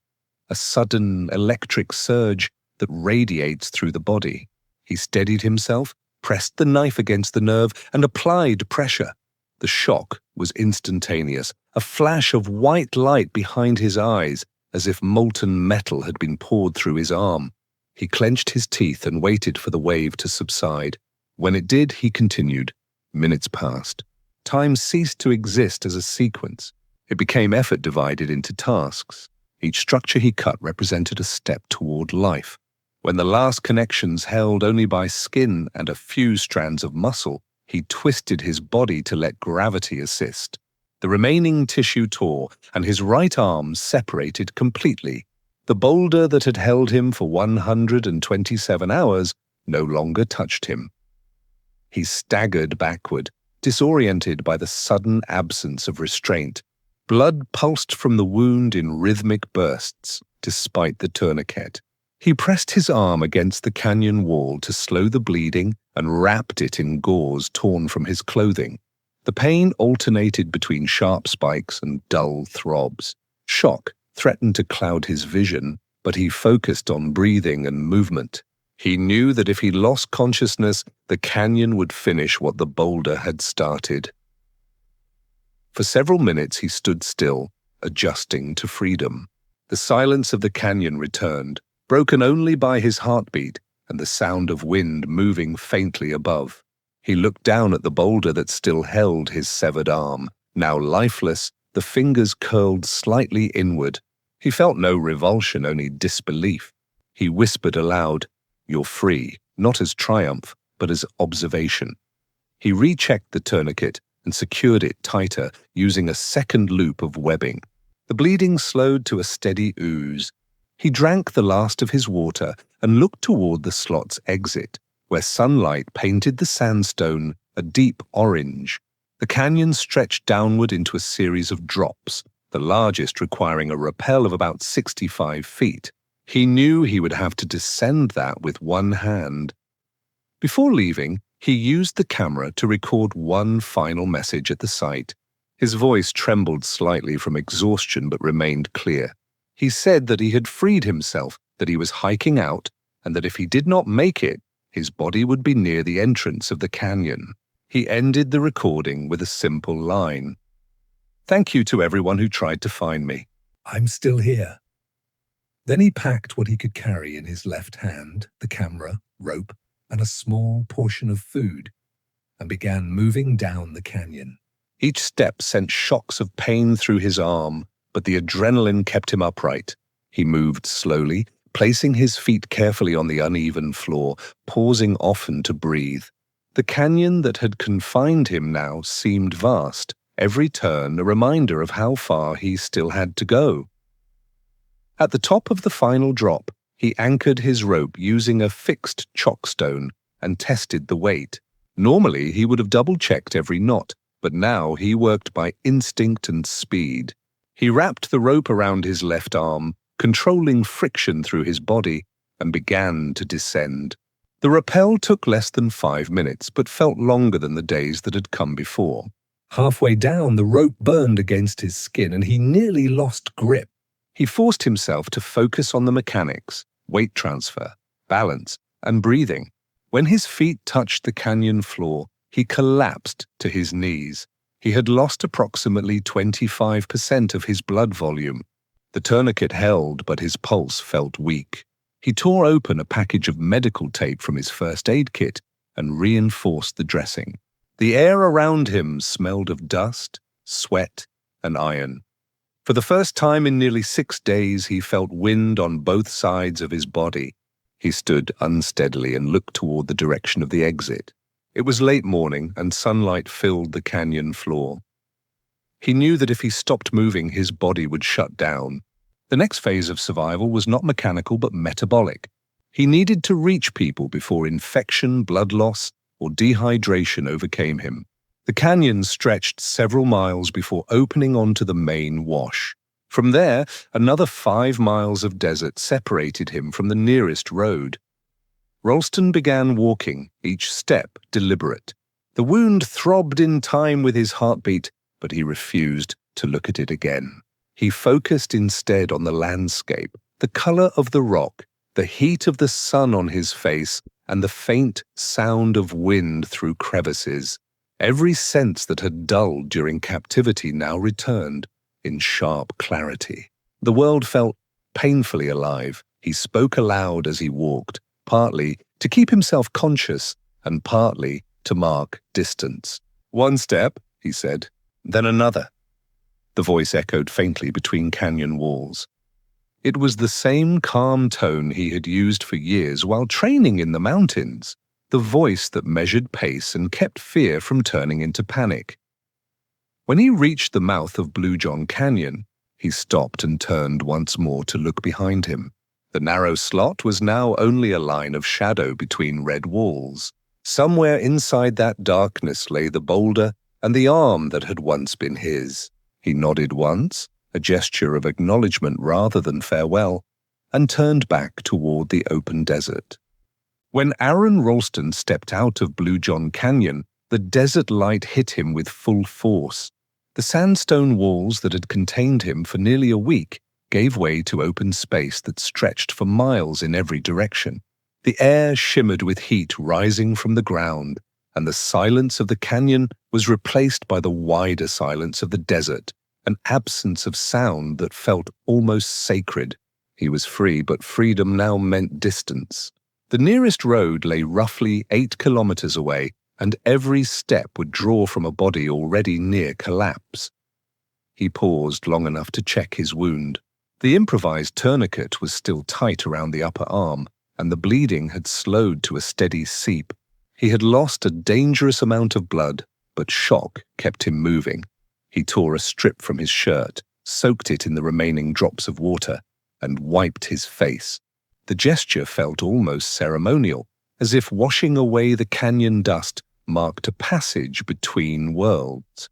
a sudden electric surge that radiates through the body. He steadied himself, pressed the knife against the nerve, and applied pressure. The shock was instantaneous, a flash of white light behind his eyes, as if molten metal had been poured through his arm. He clenched his teeth and waited for the wave to subside. When it did, he continued. Minutes passed. Time ceased to exist as a sequence. It became effort divided into tasks. Each structure he cut represented a step toward life. When the last connections held only by skin and a few strands of muscle, he twisted his body to let gravity assist. The remaining tissue tore, and his right arm separated completely. The boulder that had held him for 127 hours no longer touched him. He staggered backward, disoriented by the sudden absence of restraint. Blood pulsed from the wound in rhythmic bursts, despite the tourniquet. He pressed his arm against the canyon wall to slow the bleeding and wrapped it in gauze torn from his clothing. The pain alternated between sharp spikes and dull throbs. Shock threatened to cloud his vision, but he focused on breathing and movement. He knew that if he lost consciousness, the canyon would finish what the boulder had started. For several minutes he stood still, adjusting to freedom. The silence of the canyon returned, broken only by his heartbeat and the sound of wind moving faintly above. He looked down at the boulder that still held his severed arm. Now lifeless, the fingers curled slightly inward. He felt no revulsion, only disbelief. He whispered aloud, "You're free," not as triumph, but as observation. He rechecked the tourniquet and secured it tighter, using a second loop of webbing. The bleeding slowed to a steady ooze. He drank the last of his water and looked toward the slot's exit, where sunlight painted the sandstone a deep orange. The canyon stretched downward into a series of drops, the largest requiring a rappel of about 65 feet. He knew he would have to descend that with one hand. Before leaving, he used the camera to record one final message at the site. His voice trembled slightly from exhaustion but remained clear. He said that he had freed himself, that he was hiking out, and that if he did not make it, his body would be near the entrance of the canyon. He ended the recording with a simple line. "Thank you to everyone who tried to find me. I'm still here." Then he packed what he could carry in his left hand, the camera, rope, and a small portion of food, and began moving down the canyon. Each step sent shocks of pain through his arm, but the adrenaline kept him upright. He moved slowly, placing his feet carefully on the uneven floor, pausing often to breathe. The canyon that had confined him now seemed vast, every turn a reminder of how far he still had to go. At the top of the final drop, he anchored his rope using a fixed chockstone and tested the weight. Normally, he would have double-checked every knot, but now he worked by instinct and speed. He wrapped the rope around his left arm, controlling friction through his body, and began to descend. The rappel took less than 5 minutes, but felt longer than the days that had come before. Halfway down, the rope burned against his skin, and he nearly lost grip. He forced himself to focus on the mechanics, weight transfer, balance, and breathing. When his feet touched the canyon floor, he collapsed to his knees. He had lost approximately 25% of his blood volume. The tourniquet held, but his pulse felt weak. He tore open a package of medical tape from his first aid kit and reinforced the dressing. The air around him smelled of dust, sweat, and iron. For the first time in nearly 6 days, he felt wind on both sides of his body. He stood unsteadily and looked toward the direction of the exit. It was late morning, and sunlight filled the canyon floor. He knew that if he stopped moving, his body would shut down. The next phase of survival was not mechanical but metabolic. He needed to reach people before infection, blood loss, or dehydration overcame him. The canyon stretched several miles before opening onto the main wash. From there, another 5 miles of desert separated him from the nearest road. Ralston began walking, each step deliberate. The wound throbbed in time with his heartbeat, but he refused to look at it again. He focused instead on the landscape, the color of the rock, the heat of the sun on his face, and the faint sound of wind through crevices. Every sense that had dulled during captivity now returned in sharp clarity. The world felt painfully alive. He spoke aloud as he walked, partly to keep himself conscious and partly to mark distance. "One step," he said, "then another." The voice echoed faintly between canyon walls. It was the same calm tone he had used for years while training in the mountains, the voice that measured pace and kept fear from turning into panic. When he reached the mouth of Bluejohn Canyon, he stopped and turned once more to look behind him. The narrow slot was now only a line of shadow between red walls. Somewhere inside that darkness lay the boulder and the arm that had once been his. He nodded once, a gesture of acknowledgement rather than farewell, and turned back toward the open desert. When Aron Ralston stepped out of Bluejohn Canyon, The desert light hit him with full force. The sandstone walls that had contained him for nearly a week gave way to open space that stretched for miles in every direction. The air shimmered with heat rising from the ground, and the silence of the canyon was replaced by the wider silence of the desert, an absence of sound that felt almost sacred. He was free, but freedom now meant distance. The nearest road lay roughly 8 kilometers away, and every step would draw from a body already near collapse. He paused long enough to check his wound. The improvised tourniquet was still tight around the upper arm, and the bleeding had slowed to a steady seep. He had lost a dangerous amount of blood, but shock kept him moving. He tore a strip from his shirt, soaked it in the remaining drops of water, and wiped his face. The gesture felt almost ceremonial, as if washing away the canyon dust marked a passage between worlds.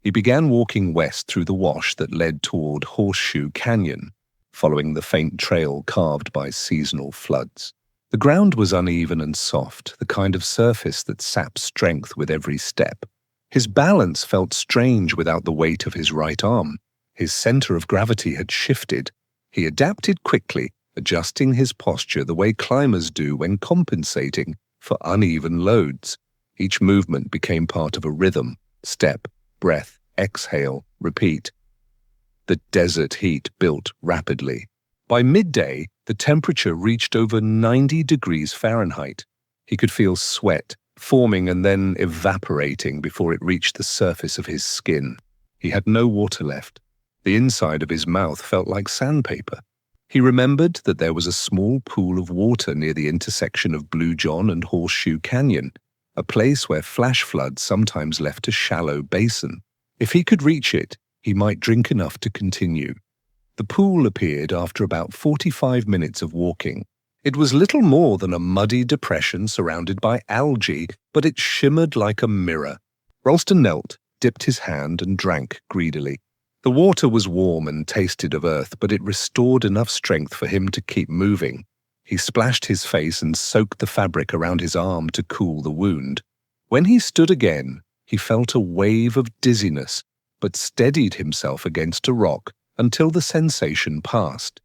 He began walking west through the wash that led toward Horseshoe Canyon, following the faint trail carved by seasonal floods. The ground was uneven and soft, the kind of surface that saps strength with every step. His balance felt strange without the weight of his right arm. His center of gravity had shifted. He adapted quickly, adjusting his posture the way climbers do when compensating for uneven loads. Each movement became part of a rhythm: step, breath, exhale, repeat. The desert heat built rapidly. By midday, the temperature reached over 90 degrees Fahrenheit. He could feel sweat forming and then evaporating before it reached the surface of his skin. He had no water left. The inside of his mouth felt like sandpaper. He remembered that there was a small pool of water near the intersection of Bluejohn and Horseshoe Canyon, a place where flash floods sometimes left a shallow basin. If he could reach it, he might drink enough to continue. The pool appeared after about 45 minutes of walking. It was little more than a muddy depression surrounded by algae, but it shimmered like a mirror. Ralston knelt, dipped his hand, and drank greedily. The water was warm and tasted of earth, but it restored enough strength for him to keep moving. He splashed his face and soaked the fabric around his arm to cool the wound. When he stood again, he felt a wave of dizziness, but steadied himself against a rock until the sensation passed.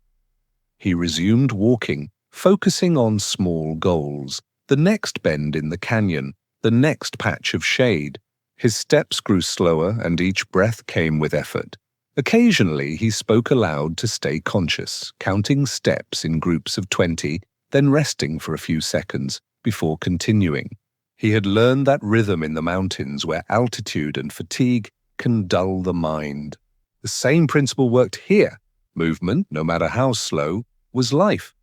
He resumed walking, focusing on small goals: the next bend in the canyon, the next patch of shade. His steps grew slower, and each breath came with effort. Occasionally, he spoke aloud to stay conscious, counting steps in groups of 20, then resting for a few seconds before continuing. He had learned that rhythm in the mountains where altitude and fatigue can dull the mind. The same principle worked here. Movement, no matter how slow, was life.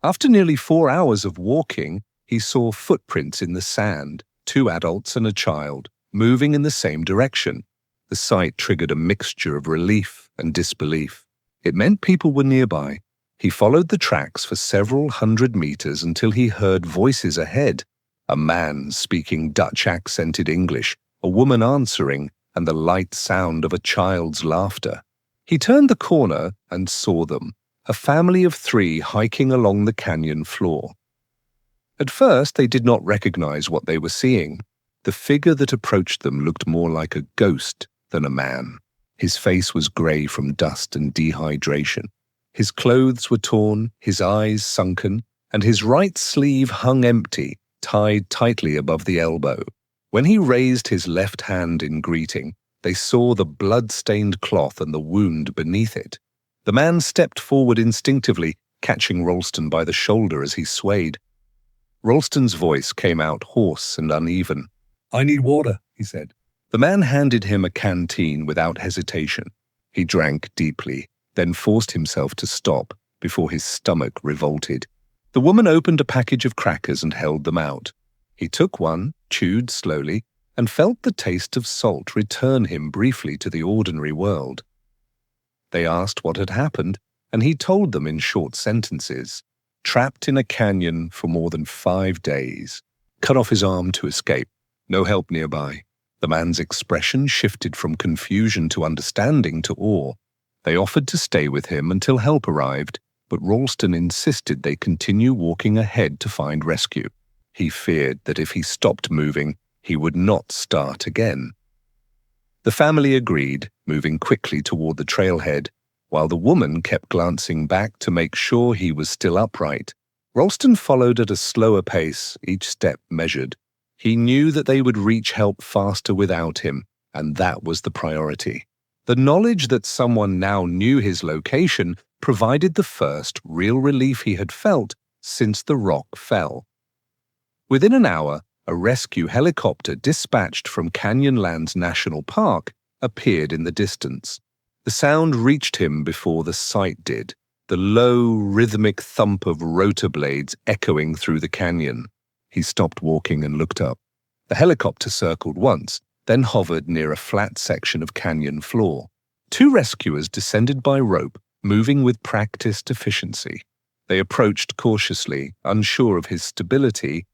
After nearly 4 hours of walking, he saw footprints in the sand, 2 adults and a child, moving in the same direction. The sight triggered a mixture of relief and disbelief. It meant people were nearby. He followed the tracks for several hundred meters until he heard voices ahead. A man speaking Dutch-accented English, a woman answering, and the light sound of a child's laughter. He turned the corner and saw them, a family of 3 hiking along the canyon floor. At first, they did not recognize what they were seeing. The figure that approached them looked more like a ghost than a man. His face was gray from dust and dehydration. His clothes were torn, his eyes sunken, and his right sleeve hung empty, tied tightly above the elbow. When he raised his left hand in greeting, they saw the blood-stained cloth and the wound beneath it. The man stepped forward instinctively, catching Ralston by the shoulder as he swayed. Ralston's voice came out hoarse and uneven. "I need water," he said. The man handed him a canteen without hesitation. He drank deeply, then forced himself to stop before his stomach revolted. The woman opened a package of crackers and held them out. He took one, chewed slowly, and felt the taste of salt return him briefly to the ordinary world. They asked what had happened, and he told them in short sentences. Trapped in a canyon for more than 5 days. Cut off his arm to escape. No help nearby. The man's expression shifted from confusion to understanding to awe. They offered to stay with him until help arrived, but Ralston insisted they continue walking ahead to find rescue. He feared that if he stopped moving, he would not start again. The family agreed, moving quickly toward the trailhead, while the woman kept glancing back to make sure he was still upright. Ralston followed at a slower pace, each step measured. He knew that they would reach help faster without him, and that was the priority. The knowledge that someone now knew his location provided the first real relief he had felt since the rock fell. Within an hour, a rescue helicopter dispatched from Canyonlands National Park appeared in the distance. The sound reached him before the sight did, the low, rhythmic thump of rotor blades echoing through the canyon. He stopped walking and looked up. The helicopter circled once, then hovered near a flat section of canyon floor. Two rescuers descended by rope, moving with practiced efficiency. They approached cautiously, unsure of his stability,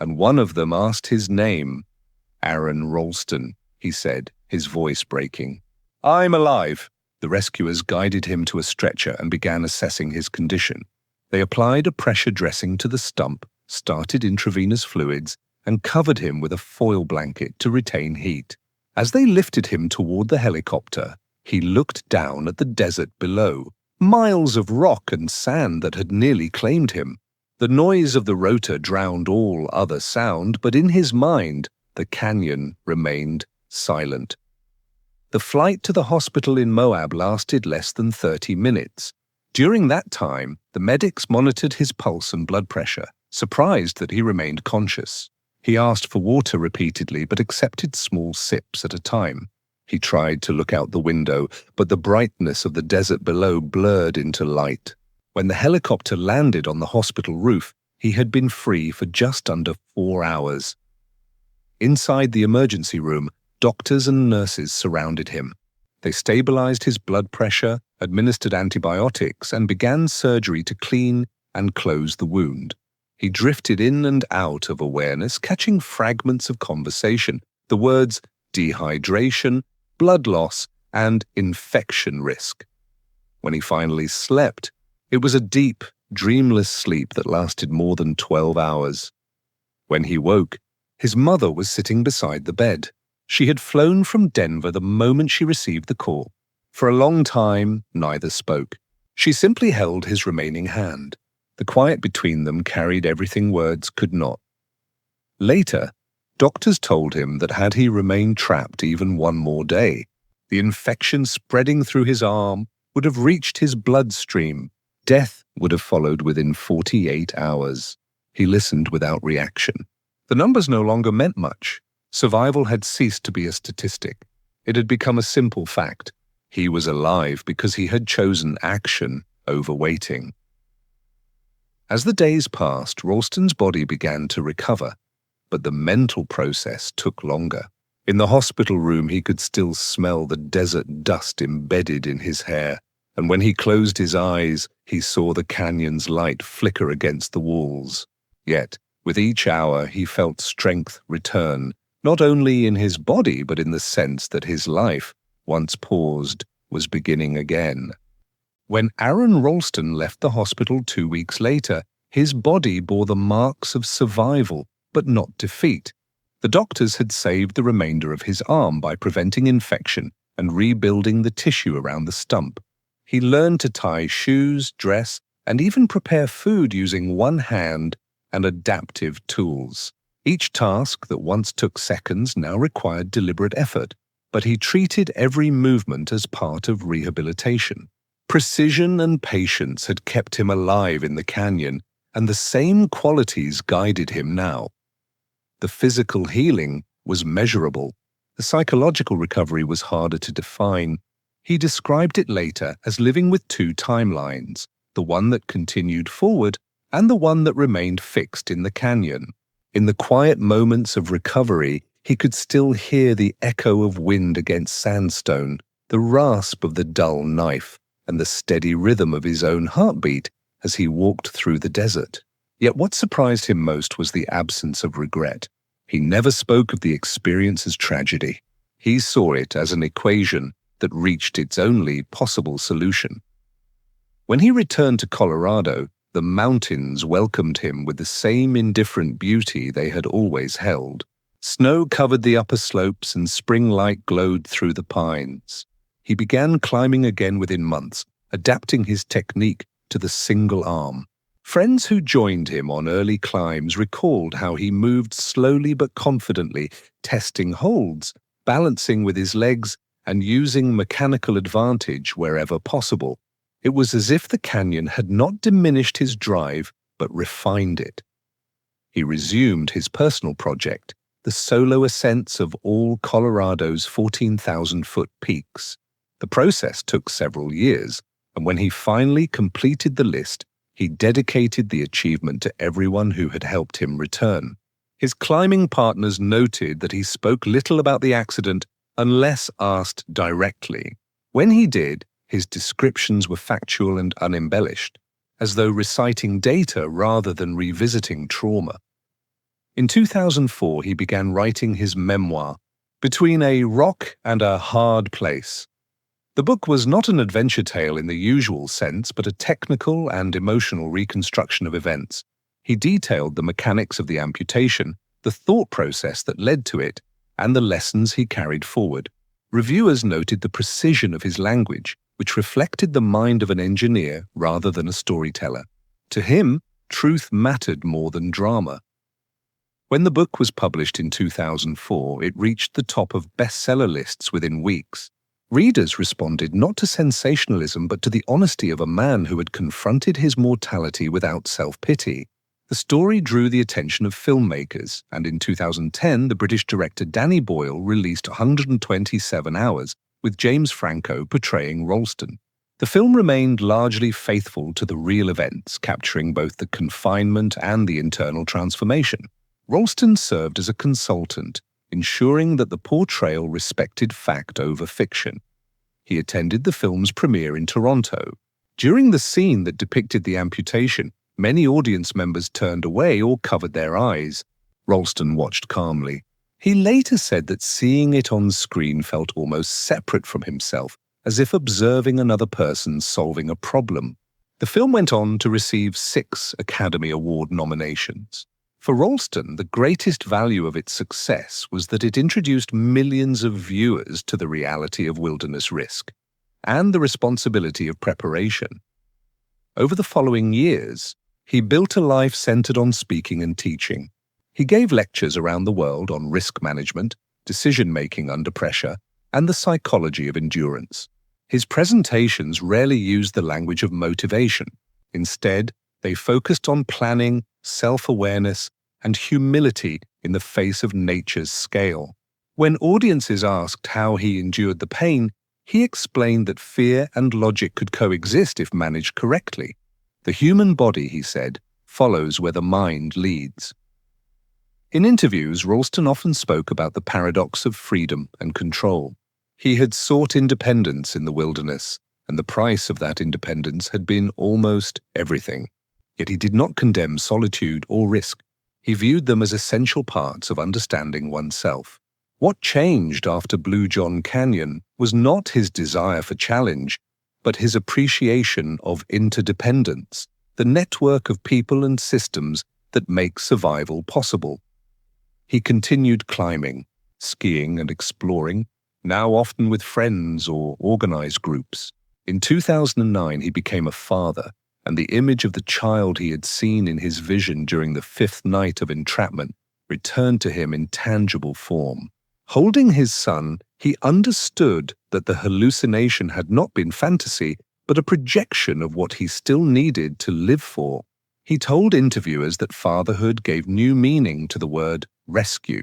and one of them asked his name. "Aron Ralston," he said, his voice breaking. "I'm alive." The rescuers guided him to a stretcher and began assessing his condition. They applied a pressure dressing to the stump, started intravenous fluids, and covered him with a foil blanket to retain heat. As they lifted him toward the helicopter, he looked down at the desert below, miles of rock and sand that had nearly claimed him. The noise of the rotor drowned all other sound, but in his mind, the canyon remained silent. The flight to the hospital in Moab lasted less than 30 minutes. During that time, the medics monitored his pulse and blood pressure, surprised that he remained conscious. He asked for water repeatedly, but accepted small sips at a time. He tried to look out the window, but the brightness of the desert below blurred into light. When the helicopter landed on the hospital roof, he had been free for just under 4 hours. Inside the emergency room, doctors and nurses surrounded him. They stabilized his blood pressure, administered antibiotics, and began surgery to clean and close the wound. He drifted in and out of awareness, catching fragments of conversation, the words dehydration, blood loss, and infection risk. When he finally slept, it was a deep, dreamless sleep that lasted more than 12 hours. When he woke, his mother was sitting beside the bed. She had flown from Denver the moment she received the call. For a long time, neither spoke. She simply held his remaining hand. The quiet between them carried everything words could not. Later, doctors told him that had he remained trapped even one more day, the infection spreading through his arm would have reached his bloodstream. Death would have followed within 48 hours. He listened without reaction. The numbers no longer meant much. Survival had ceased to be a statistic. It had become a simple fact. He was alive because he had chosen action over waiting. As the days passed, Ralston's body began to recover, but the mental process took longer. In the hospital room, he could still smell the desert dust embedded in his hair, and when he closed his eyes, he saw the canyon's light flicker against the walls. Yet, with each hour, he felt strength return, not only in his body, but in the sense that his life, once paused, was beginning again. When Aron Ralston left the hospital 2 weeks later, his body bore the marks of survival, but not defeat. The doctors had saved the remainder of his arm by preventing infection and rebuilding the tissue around the stump. He learned to tie shoes, dress, and even prepare food using one hand and adaptive tools. Each task that once took seconds now required deliberate effort, but he treated every movement as part of rehabilitation. Precision and patience had kept him alive in the canyon, and the same qualities guided him now. The physical healing was measurable. The psychological recovery was harder to define. He described it later as living with two timelines, the one that continued forward and the one that remained fixed in the canyon. In the quiet moments of recovery, he could still hear the echo of wind against sandstone, the rasp of the dull knife, and the steady rhythm of his own heartbeat as he walked through the desert. Yet what surprised him most was the absence of regret. He never spoke of the experience as tragedy. He saw it as an equation that reached its only possible solution. When he returned to Colorado, The mountains welcomed him with the same indifferent beauty they had always held. Snow covered the upper slopes and spring light glowed through the pines. He began climbing again within months, adapting his technique to the single arm. Friends who joined him on early climbs recalled how he moved slowly but confidently, testing holds, balancing with his legs, and using mechanical advantage wherever possible. It was as if the canyon had not diminished his drive, but refined it. He resumed his personal project, the solo ascents of all Colorado's 14,000-foot peaks. The process took several years, and when he finally completed the list, he dedicated the achievement to everyone who had helped him return. His climbing partners noted that he spoke little about the accident unless asked directly. When he did, his descriptions were factual and unembellished, as though reciting data rather than revisiting trauma. In 2004, he began writing his memoir, Between a Rock and a Hard Place. The book was not an adventure tale in the usual sense, but a technical and emotional reconstruction of events. He detailed the mechanics of the amputation, the thought process that led to it, and the lessons he carried forward. Reviewers noted the precision of his language, which reflected the mind of an engineer rather than a storyteller. To him, truth mattered more than drama. When the book was published in 2004, it reached the top of bestseller lists within weeks. Readers responded not to sensationalism but to the honesty of a man who had confronted his mortality without self-pity. The story drew the attention of filmmakers, and in 2010 the British director Danny Boyle released 127 Hours, with James Franco portraying Ralston. The film remained largely faithful to the real events, capturing both the confinement and the internal transformation. Ralston served as a consultant, ensuring that the portrayal respected fact over fiction. He attended the film's premiere in Toronto. During the scene that depicted the amputation, many audience members turned away or covered their eyes. Ralston watched calmly. He later said that seeing it on screen felt almost separate from himself, as if observing another person solving a problem. The film went on to receive 6 Academy Award nominations. For Ralston, the greatest value of its success was that it introduced millions of viewers to the reality of wilderness risk and the responsibility of preparation. Over the following years, he built a life centered on speaking and teaching. He gave lectures around the world on risk management, decision-making under pressure, and the psychology of endurance. His presentations rarely used the language of motivation. Instead, they focused on planning, self-awareness, and humility in the face of nature's scale. When audiences asked how he endured the pain, he explained that fear and logic could coexist if managed correctly. The human body, he said, follows where the mind leads. In interviews, Ralston often spoke about the paradox of freedom and control. He had sought independence in the wilderness, and the price of that independence had been almost everything. Yet he did not condemn solitude or risk. He viewed them as essential parts of understanding oneself. What changed after Bluejohn Canyon was not his desire for challenge, but his appreciation of interdependence, the network of people and systems that make survival possible. He continued climbing, skiing and exploring, now often with friends or organized groups. In 2009, he became a father, and the image of the child he had seen in his vision during the 5th night of entrapment returned to him in tangible form. Holding his son, he understood that the hallucination had not been fantasy, but a projection of what he still needed to live for. He told interviewers that fatherhood gave new meaning to the word rescue.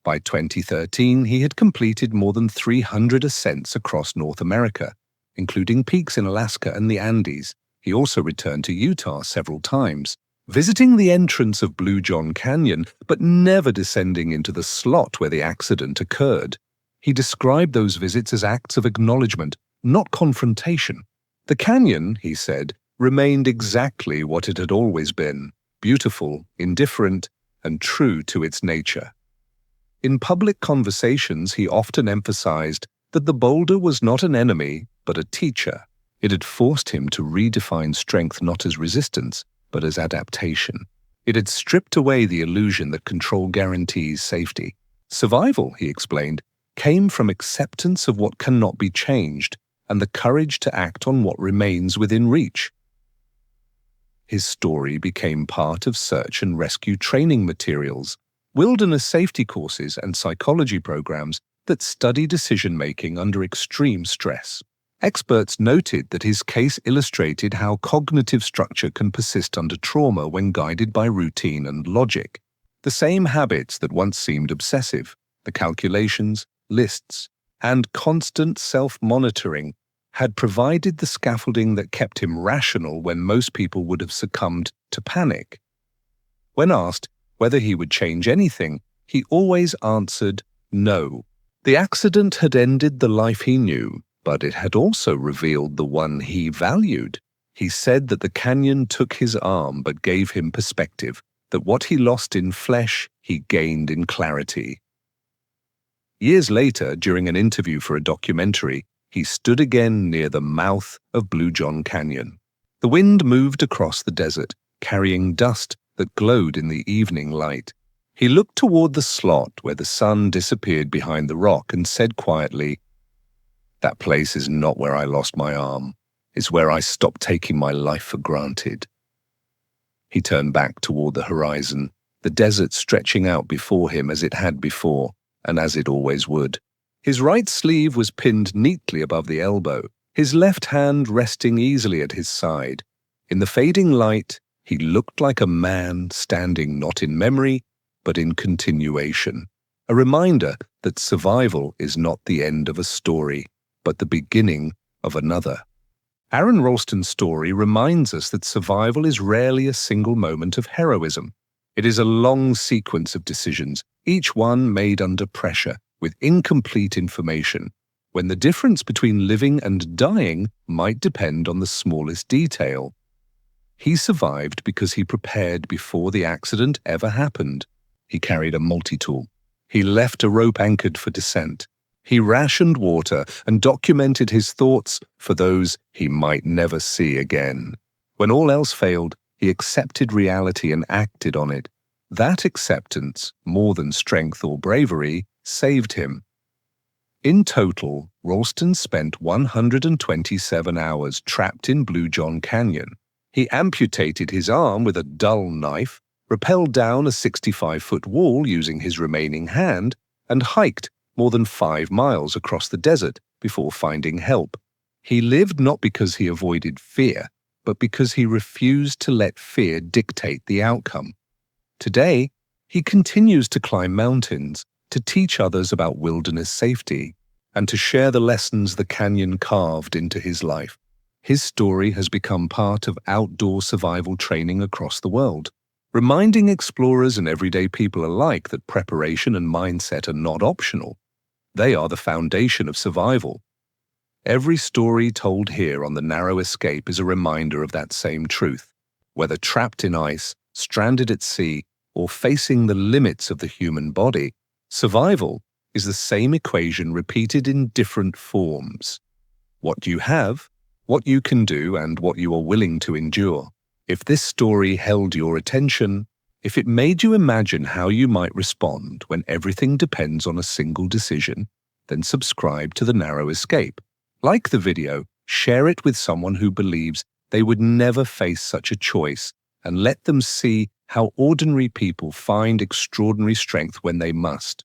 By 2013, he had completed more than 300 ascents across North America, including peaks in Alaska and the Andes. He also returned to Utah several times, visiting the entrance of Bluejohn Canyon, but never descending into the slot where the accident occurred. He described those visits as acts of acknowledgement, not confrontation. The canyon, he said, remained exactly what it had always been, beautiful, indifferent, and true to its nature. In public conversations, he often emphasized that the boulder was not an enemy, but a teacher. It had forced him to redefine strength not as resistance, but as adaptation. It had stripped away the illusion that control guarantees safety. Survival, he explained, came from acceptance of what cannot be changed and the courage to act on what remains within reach. His story became part of search and rescue training materials, wilderness safety courses, and psychology programs that study decision-making under extreme stress. Experts noted that his case illustrated how cognitive structure can persist under trauma when guided by routine and logic. The same habits that once seemed obsessive, the calculations, lists, and constant self-monitoring, had provided the scaffolding that kept him rational when most people would have succumbed to panic. When asked whether he would change anything, he always answered no. The accident had ended the life he knew, but it had also revealed the one he valued. He said that the canyon took his arm but gave him perspective, that what he lost in flesh, he gained in clarity. Years later, during an interview for a documentary, he stood again near the mouth of Bluejohn Canyon. The wind moved across the desert, carrying dust that glowed in the evening light. He looked toward the slot where the sun disappeared behind the rock and said quietly, "That place is not where I lost my arm. It's where I stopped taking my life for granted." He turned back toward the horizon, the desert stretching out before him as it had before, and as it always would. His right sleeve was pinned neatly above the elbow, his left hand resting easily at his side. In the fading light, he looked like a man standing not in memory, but in continuation. A reminder that survival is not the end of a story, but the beginning of another. Aron Ralston's story reminds us that survival is rarely a single moment of heroism. It is a long sequence of decisions, each one made under pressure, with incomplete information, when the difference between living and dying might depend on the smallest detail. He survived because he prepared before the accident ever happened. He carried a multi-tool. He left a rope anchored for descent. He rationed water and documented his thoughts for those he might never see again. When all else failed, he accepted reality and acted on it. That acceptance, more than strength or bravery, saved him. In total, Ralston spent 127 hours trapped in Bluejohn Canyon. He amputated his arm with a dull knife, rappelled down a 65-foot wall using his remaining hand, and hiked more than 5 miles across the desert before finding help. He lived not because he avoided fear, but because he refused to let fear dictate the outcome. Today, he continues to climb mountains, to teach others about wilderness safety, and to share the lessons the canyon carved into his life. His story has become part of outdoor survival training across the world, reminding explorers and everyday people alike that preparation and mindset are not optional. They are the foundation of survival. Every story told here on The Narrow Escape is a reminder of that same truth. Whether trapped in ice, stranded at sea, or facing the limits of the human body, survival is the same equation repeated in different forms. What you have, what you can do, and what you are willing to endure. If this story held your attention, if it made you imagine how you might respond when everything depends on a single decision, then subscribe to The Narrow Escape. Like the video, share it with someone who believes they would never face such a choice, and let them see how ordinary people find extraordinary strength when they must.